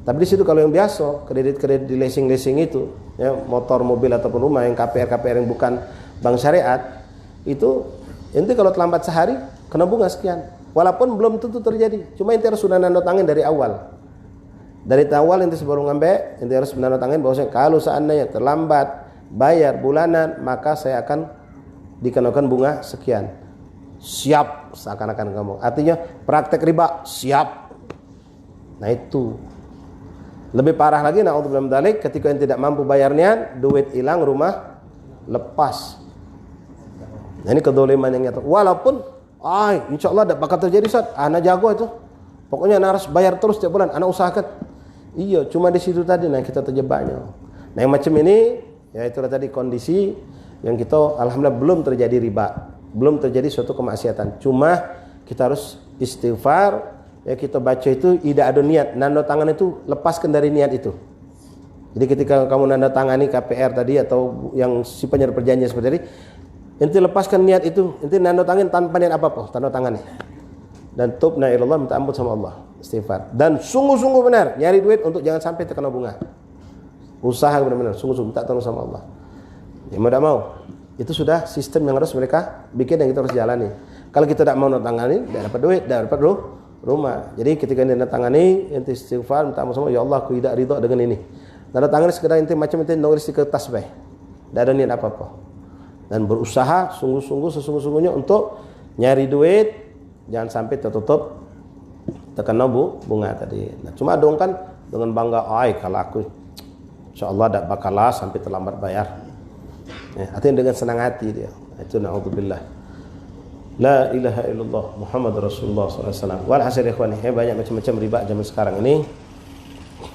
Tapi di situ kalau yang biasa kredit di leasing itu, ya motor, mobil ataupun rumah yang KPR yang bukan bank syariat itu, ente kalau terlambat sehari kena bunga sekian. Walaupun belum tentu terjadi. Cuma ente harus sudah nandatangani dari awal. Dari awal ente sebelum ngambil, ente harus menandatangani bahwasanya kalau seandainya terlambat bayar bulanan maka saya akan dikenakan bunga sekian. Siap seakan-akan kamu. Artinya praktek riba siap. Nah itu lebih parah lagi. Na'udzubillah min dzalik, ketika yang tidak mampu bayarnya, duit hilang, rumah lepas. Nah ini kedzaliman yang nyata. Walaupun insya Allah tidak bakal terjadi Ustaz. Anak jago itu. Pokoknya anak harus bayar terus setiap bulan. Anak usahakan. Iya, cuma di situ tadi nah kita terjebaknya. Nah yang macam ini ya itulah tadi kondisi yang kita alhamdulillah belum terjadi riba. Belum terjadi suatu kemaksiatan. Cuma kita harus istighfar, ya kita baca itu tidak ada niat. Nanda tangan itu lepaskan dari niat itu. Jadi ketika kamu nanda tangani KPR tadi atau yang sifatnya perjanjian seperti tadi, ente lepaskan niat itu, ente nanda tangan tanpa niat apa-apa, tanda tangan. Dan tubna ilallah, minta ampun sama Allah, istighfar. Dan sungguh-sungguh benar nyari duit untuk jangan sampai terkena bunga. Usaha benar-benar sungguh-sungguh minta tolong sama Allah. Ya mau tidak mau. Itu sudah sistem yang harus mereka bikin dan kita harus jalani. Kalau kita tidak mau tangani, tidak dapat duit, tidak dapat rumah. Jadi ketika ente tangani, ente istighfar, minta ampun sama ya Allah, aku tidak ridha dengan ini. Tanda tangani sekedar ente macam ente nulis di kertas bae. Tidak ada niat apa-apa. Dan berusaha sesungguh-sungguhnya untuk nyari duit, jangan sampai tertutup terkena bunga tadi. Nah, cuma dong kan dengan bangga, kalau aku insyaallah tidak bakalah sampai terlambat bayar. Ya, artinya dengan senang hati dia. Itu na'udzubillah. La ilaha illallah Muhammad Rasulullah SAW. Walhasil ikhwan, banyak macam-macam riba zaman sekarang ini.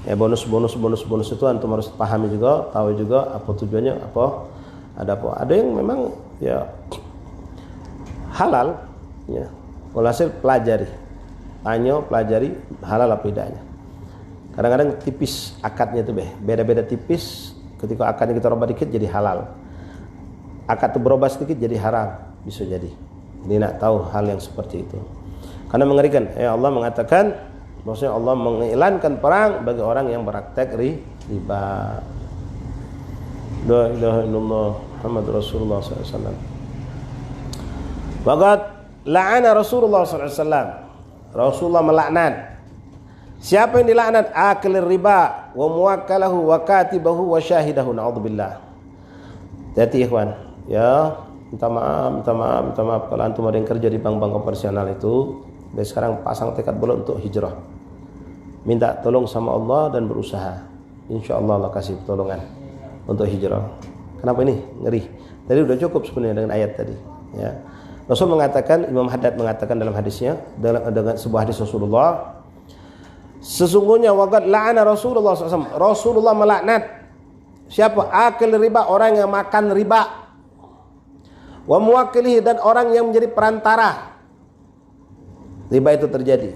Ya bonus itu antum harus pahami juga, tahu juga apa tujuannya, ada yang memang ya halal ya. Walhasil pelajari halal apa tidaknya. Kadang-kadang tipis akadnya itu beda-beda tipis. Ketika akadnya kita rubah dikit jadi halal. Akad itu berubah sedikit jadi haram, bisa jadi. Jadi nak tahu hal yang seperti itu. Karena mengerikan. Ya Allah mengatakan, maksudnya Allah mengiklankan perang bagi orang yang praktek riba. La ilaha illallah Muhammad Rasulullah SAW. Waqad la'ana Rasulullah SAW. Rasulullah melaknat. Siapa yang dilaknat? Akil riba wa muwakkalahu wa katibahu wa syahidahu. Na'udzubillah. Jadi ikhwan, ya minta maaf kalau antum ada yang kerja di bank-bank konvensional itu dari sekarang pasang tekad bulat untuk hijrah, minta tolong sama Allah dan berusaha, insya Allah Allah kasih pertolongan untuk hijrah. Kenapa ini ngeri? Tadi udah cukup sebenarnya dengan ayat tadi ya. Rasul mengatakan, Imam Haddad mengatakan dalam hadisnya, dengan sebuah hadis Rasulullah, sesungguhnya waqad la'ana Rasulullah SAW, Rasulullah melaknat siapa? Akil riba, orang yang makan riba, wa muwakkilihi, dan orang yang menjadi perantara riba itu terjadi,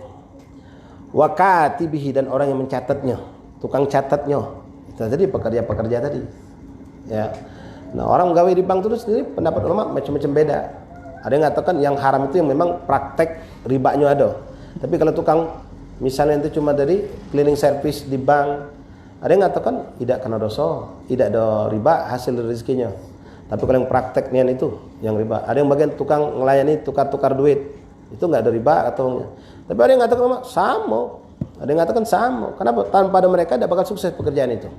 wa katibihi, dan orang yang mencatatnya, tukang catatnya. Itu tadi pekerja-pekerja tadi. Ya. Nah, orang gawe di bank itu sendiri pendapat ulama macam-macam beda. Ada yang mengatakan yang haram itu yang memang praktek ribanya ada. Tapi kalau tukang misalnya itu cuma dari cleaning service di bank, ada yang mengatakan tidak kena dosa, tidak ada riba hasil rezekinya. Tapi kalau yang prakteknya itu yang riba. Ada yang bagian tukang melayani tukar-tukar duit, itu enggak ada riba atau. Tapi ada yang mengatakan sama. Ada yang mengatakan sama. Kenapa? Tanpa ada mereka tidak bakal sukses pekerjaan itu.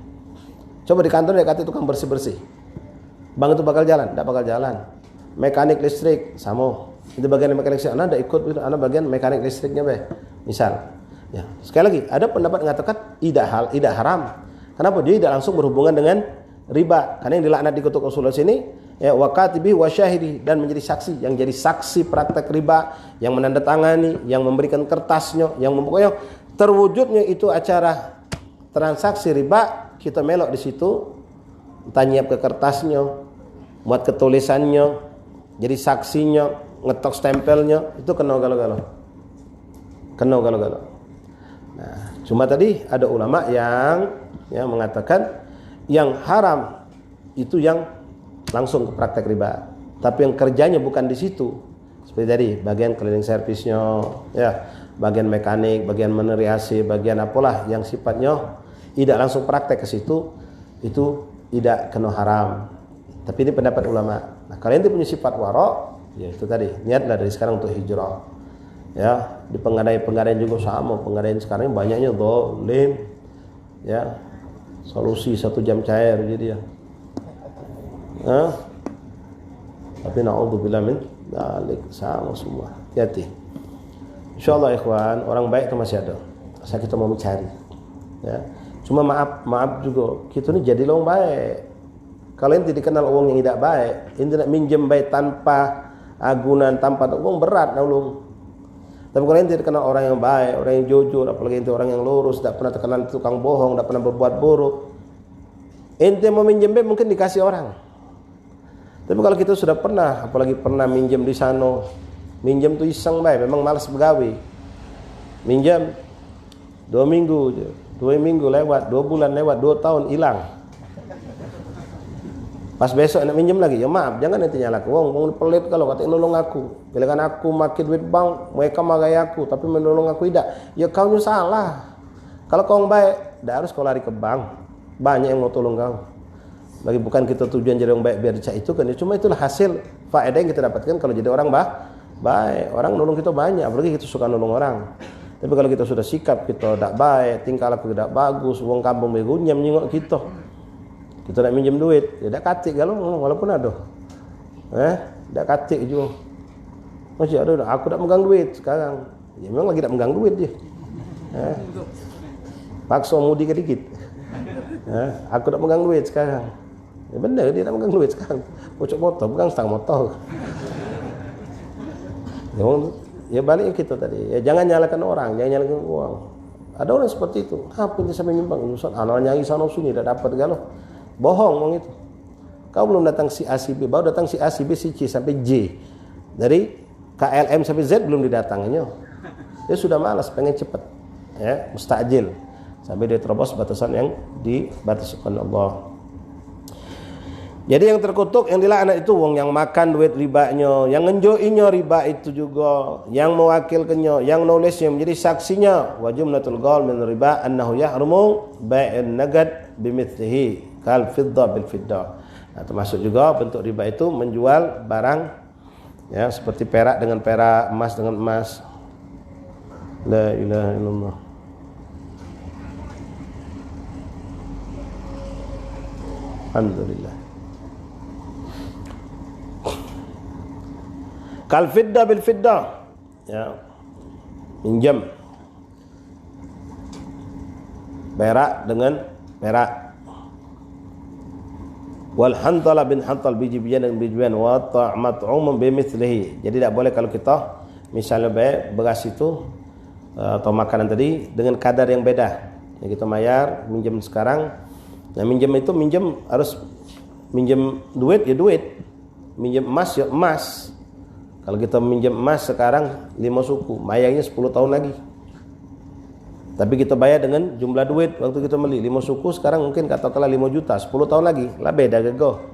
Coba di kantor dia kata tukang bersih-bersih. Bank itu bakal jalan? Tidak bakal jalan. Mekanik listrik sama. Itu bagian mekanik listrik. Anda tidak ikut, Anda bagian mekanik listriknya, misal. Ya, sekali lagi ada pendapat mengatakan tidak haram. Kenapa? Dia tidak langsung berhubungan dengan riba. Karena yang dilaknat di kutub usul sini ya wa katibi wa syahidi, dan menjadi saksi, yang jadi saksi praktek riba, yang menandatangani, yang memberikan kertasnya, yang pokoknya terwujudnya itu acara transaksi riba, kita melok di situ, entah nyiap ke kertasnya, buat ketulisannya, jadi saksinya, ngetok stempelnya, itu kena galau-galau. Nah, cuma tadi ada ulama yang mengatakan yang haram itu yang langsung ke praktek riba. Tapi yang kerjanya bukan di situ. Seperti tadi, bagian cleaning service-nya, ya, bagian mekanik, bagian meneriasi, bagian apalah yang sifatnya tidak langsung praktek ke situ, itu tidak kena haram. Tapi ini pendapat ulama. Nah, kalian itu punya sifat warok, ya itu tadi, niatlah dari sekarang untuk hijrah. Ya, di penggadaian juga sama, penggadaian sekarang banyaknya dolim, ya, solusi 1 jam cair jadi ya. Tapi naudzubillah min dzalik, sama semua. Hati. Insyaallah ikhwan, orang baik itu masih ada. Asal kita mau mencari. Ya. Cuma maaf juga, kita ini jadi orang baik. Kalian tidak dikenal orang yang tidak baik, ini tidak minjem baik tanpa agunan, tanpa uang berat naulung. Tapi kalian tidak kenal orang yang baik, orang yang jujur, apalagi itu orang yang lurus, tidak pernah terkenal tukang bohong, tidak pernah berbuat buruk. Ente mau minjem baik mungkin dikasih orang. Tapi kalau kita sudah pernah, apalagi pernah minjem di sana, minjem tuh iseng baik, memang malas begawi. Minjem 2 minggu, 2 minggu lewat, 2 bulan lewat, 2 tahun hilang. Pas besok nak minjem lagi, ya maaf, jangan nanti nyalakan. Wong pelit kalau kata nolong aku. Bila kan aku makin duit bank, mereka magai aku, tapi menolong aku tidak. Ya kau salah. Kalau kau baik, tidak harus kau lari ke bank. Banyak yang mau tolong kau. Bagi bukan kita tujuan jadi orang baik biar dicak itu kan. Cuma itulah hasil faedah yang kita dapatkan kalau jadi orang baik. Orang nolong kita banyak, apalagi kita suka nolong orang. Tapi kalau kita sudah sikap kita tidak baik, tingkah laku tidak bagus, wong kampung begunyam nyingok kita. Kita nak minjem duit, tidak katik kalau walaupun ada. Tidak katik juga. Masih ada, aku tak megang duit sekarang. Ya memang lagi tak megang duit dia. Paksa mudi ke dikit. Aku tak megang duit sekarang. Ya benar dia tak megang duit sekarang. Pocok motor, bukan setang motor. Ya baliknya kita tadi. Ya jangan nyalakan orang, jangan nyalakan uang. Ada orang seperti itu. Apa yang sampai nyumbang? Anak nyari sana sini tidak dapat galau. Bohong wong itu. Kau belum datang si A si B, baru datang si A si B si C sampai J. Dari KLM sampai Z belum didatanginya. Dia sudah malas, pengen cepat. Ya, mustajil. Sampai dia terobos batasan yang dibataskan Allah. Jadi yang terkutuk, yang dilaknat itu wong yang makan duit ribanya, yang ngenjoinya riba itu juga, yang mewakilkannya, yang nulisnya menjadi saksinya. Wa jumlatul qaul min riba annahu yahrumu bai'an nagad bimithlihi kal fiddah bil fiddah. Nah, termasuk juga bentuk riba itu menjual barang ya seperti perak dengan perak, emas dengan emas. La ilaha illallah. Alhamdulillah. Kal fiddah bil fiddah. Ya. Pinjam perak dengan perak. Wal hantala bin hantal biji-bijian dan biji-bijian wa ta'mat'um bimithlihi. Jadi tidak boleh kalau kita misalnya beras itu atau makanan tadi dengan kadar yang beda. Ya, kita bayar minjem sekarang. Nah, minjem itu harus minjem duit ya duit. Minjem emas ya emas. Kalau kita minjem emas sekarang 5 suku, bayarnya 10 tahun lagi. Tapi kita bayar dengan jumlah duit waktu kita beli 5 suku, sekarang mungkin katakanlah 5 juta, 10 tahun lagi lah beda gego.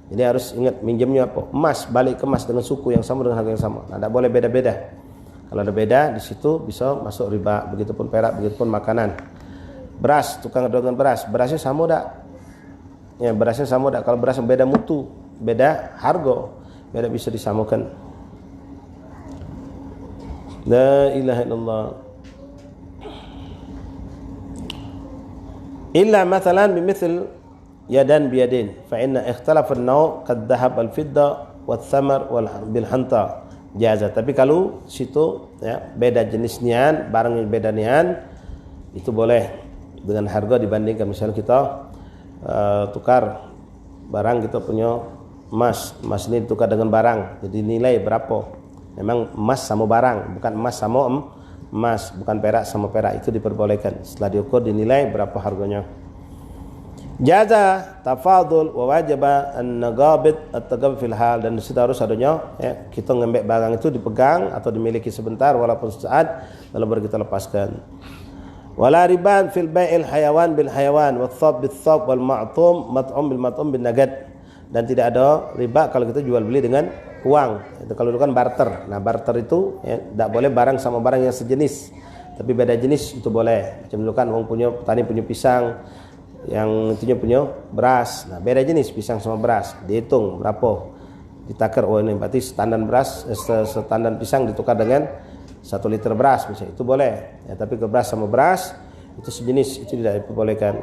Jadi harus ingat minjemnya apa? Emas, balik ke emas dengan suku yang sama dengan harga yang sama. Nah, tidak boleh beda-beda. Kalau ada beda di situ bisa masuk riba. Begitupun perak, begitupun makanan. Beras, tukang dagangan beras, berasnya sama enggak? Ya, berasnya sama enggak? Kalau beras beda mutu, beda harga, beda bisa disamakan. La ilaha illallah. Illa mathalan bimithil yadan biyadin fa inna ikhtilaf an-naw' qad dhahab al-fidda wath-thamar bil hanta jaza. Tapi kalau situ ya beda jenis nian, barang yang beda nian itu boleh dengan harga dibandingkan. Misalnya kita tukar barang, kita punya emas ini ditukar dengan barang, jadi nilai berapa? Memang emas sama barang, bukan emas sama emas, bukan perak sama perak, itu diperbolehkan. Setelah diukur dinilai berapa harganya. Jaza tafadul wa wajaba an-nagabit at-tagab fil hal, dan disitu harus adanya ya, kita ngambil barang itu dipegang atau dimiliki sebentar walaupun sesaat lalu baru kita lepaskan. Wala riban fil bai'il hayawan bil hayawan wa thab bil thab wal ma'tum mat'um bil mat'um bin nagad, dan tidak ada riba kalau kita jual beli dengan uang. Itu kalau itu kan barter. Nah, barter itu ya, tidak boleh barang sama barang yang sejenis, tapi beda jenis itu boleh. Macam dulu kan orang punya petani punya pisang, yang itunya punya beras. Nah, beda jenis pisang sama beras, dihitung berapa, ditakar, oh ini berarti standar beras, standar pisang ditukar dengan 1 liter beras misalnya, itu boleh ya. Tapi ke beras sama beras itu sejenis, itu tidak diperbolehkan.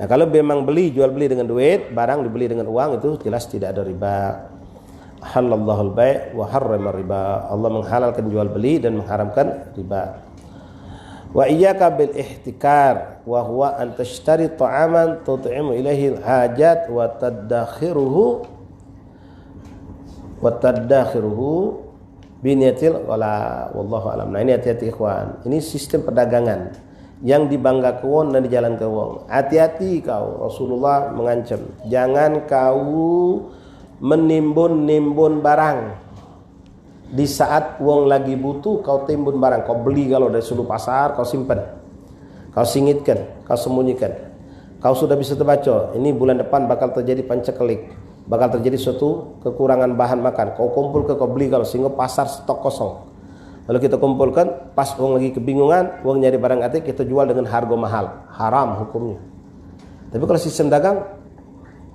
Nah, kalau memang jual beli dengan duit, barang dibeli dengan uang, itu jelas tidak ada riba. Halallahul bai' wa harrama riba. Allah menghalalkan jual beli dan mengharamkan riba. Wa iyyaka bil ihtikar wa huwa an tashtari ta'aman tut'imu ilaihi al-hajat wa tadakhiruhu biniyatil wala wallahu alam. Nah, ini hati-hati ikhwan. Ini sistem perdagangan yang dibanggakan wong dan dijalankan wong. Hati-hati kau, Rasulullah mengancam, jangan kau menimbun barang di saat wong lagi butuh. Kau timbun barang, kau beli kalau dari sulu pasar, kau simpan, kau singitkan, kau sembunyikan. Kau sudah bisa terbaca ini bulan depan bakal terjadi pancakelik, bakal terjadi suatu kekurangan bahan makan, kau kumpulkan, kau beli kalau sehingga pasar stok kosong. Lalu kita kumpulkan, pas wong lagi kebingungan, wong nyari barang atik, kita jual dengan harga mahal, haram hukumnya. Tapi kalau sistem dagang,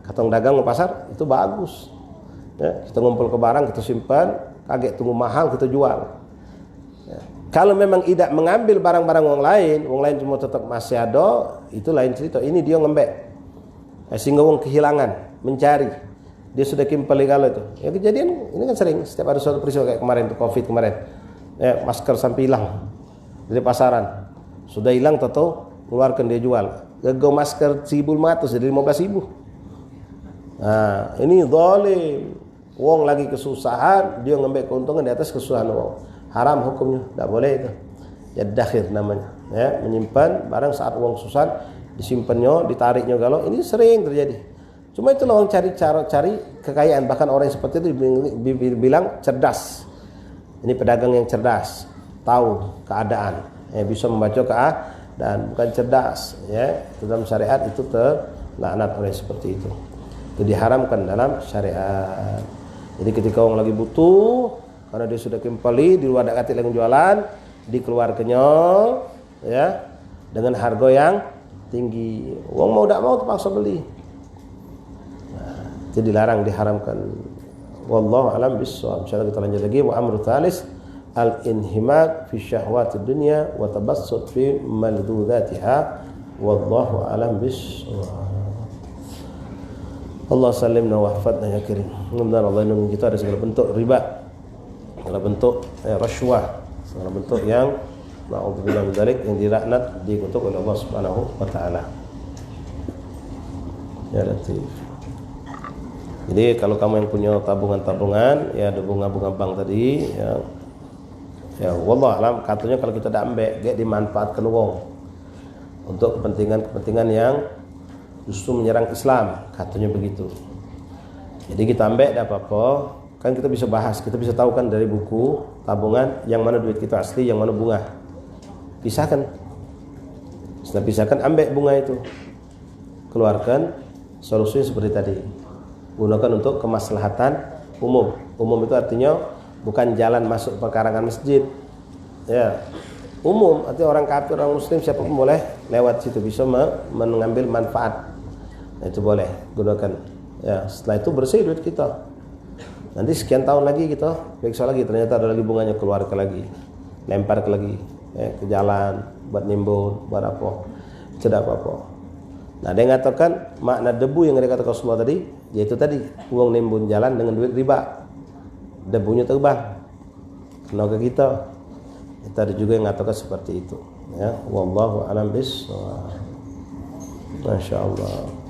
katong dagang ke pasar, itu bagus ya, kita ngumpul ke barang, kita simpan, kaget tunggu mahal, kita jual ya. Kalau memang tidak mengambil barang-barang wong lain cuma tetap masih ada, itu lain cerita. Ini dia ngembek ya, sehingga wong kehilangan, mencari, dia sudah kimpeli kalau itu ya. Kejadian ini kan sering, setiap ada suatu peristiwa kayak kemarin tuh, Covid kemarin ya, masker sampai hilang dari pasaran, sudah hilang tahu keluarkan dia jual, gagal masker 1.500 jadi 15.000. Nah, ini zalim. Wong lagi kesusahan, dia ngambil keuntungan di atas kesusahan wong. Haram hukumnya, tidak boleh itu. Yadakhir namanya, ya, menyimpan barang saat wong susah, disimpannya, ditariknya galau. Ini sering terjadi. Cuma itu orang cari kekayaan, bahkan orang yang seperti itu dibilang cerdas. Ini pedagang yang cerdas, tahu keadaan, ya, bisa membaca keadaan, bukan cerdas, ya. Dalam syariat itu terlaknat oleh seperti itu. Itu diharamkan dalam syariat. Jadi ketika orang lagi butuh, karena dia sudah kembali di luar dakat yang jualan, dikeluarkannya ya dengan harga yang tinggi. Orang mau tidak mau terpaksa beli. Nah, itu dilarang, diharamkan. Wallahu alam bissawab. Insyaallah kita lanjut lagi. Wa amru tsalis al-inhimak fi syahwatid dunya wa tabassut fi maldzatiha. Wallahu alam bissawab. Allah salimna wa hafadna ya karim. Mudah-mudahan Allah lindungi kita dari segala bentuk riba, segala bentuk rashwah, segala bentuk yang na'udzubillah min dzalik, yang dilaknat, dikutuk oleh Allah Subhanahu wa taala. Ya Latif. Jadi kalau kamu yang punya tabungan-tabungan, ya ada bunga-bunga bank tadi, ya wallah alam, katanya kalau kita dak ambek, dia dimanfaatkan wong untuk kepentingan yang justru menyerang Islam, katanya begitu. Jadi kita ambek tidak apa-apa, kan kita bisa bahas, kita bisa tahu kan dari buku tabungan yang mana duit kita asli, yang mana bunga. Pisahkan. Setelah pisahkan, ambil bunga itu, keluarkan, solusinya seperti tadi, gunakan untuk kemaslahatan umum. Umum itu artinya bukan jalan masuk pekarangan masjid, ya, umum artinya orang kafir, orang muslim, siapa pun boleh lewat situ, bisa mengambil manfaat. Nah, itu boleh gunakan. Ya, setelah itu bersih duit kita. Nanti sekian tahun lagi kita periksa lagi, ternyata ada lagi bunganya, keluarkan lagi, lempar ke lagi, ke jalan, buat nimbun, buat apa, tidak apa-apa. Nah, dia mengatakan makna debu yang dikatakan Rasulullah tadi, yaitu tadi uang nimbun jalan dengan duit riba, debunya terbang kena ke kita. Tadi juga yang mengatakan seperti itu. Ya, wallahu a'lam bishawab. Masya Allah.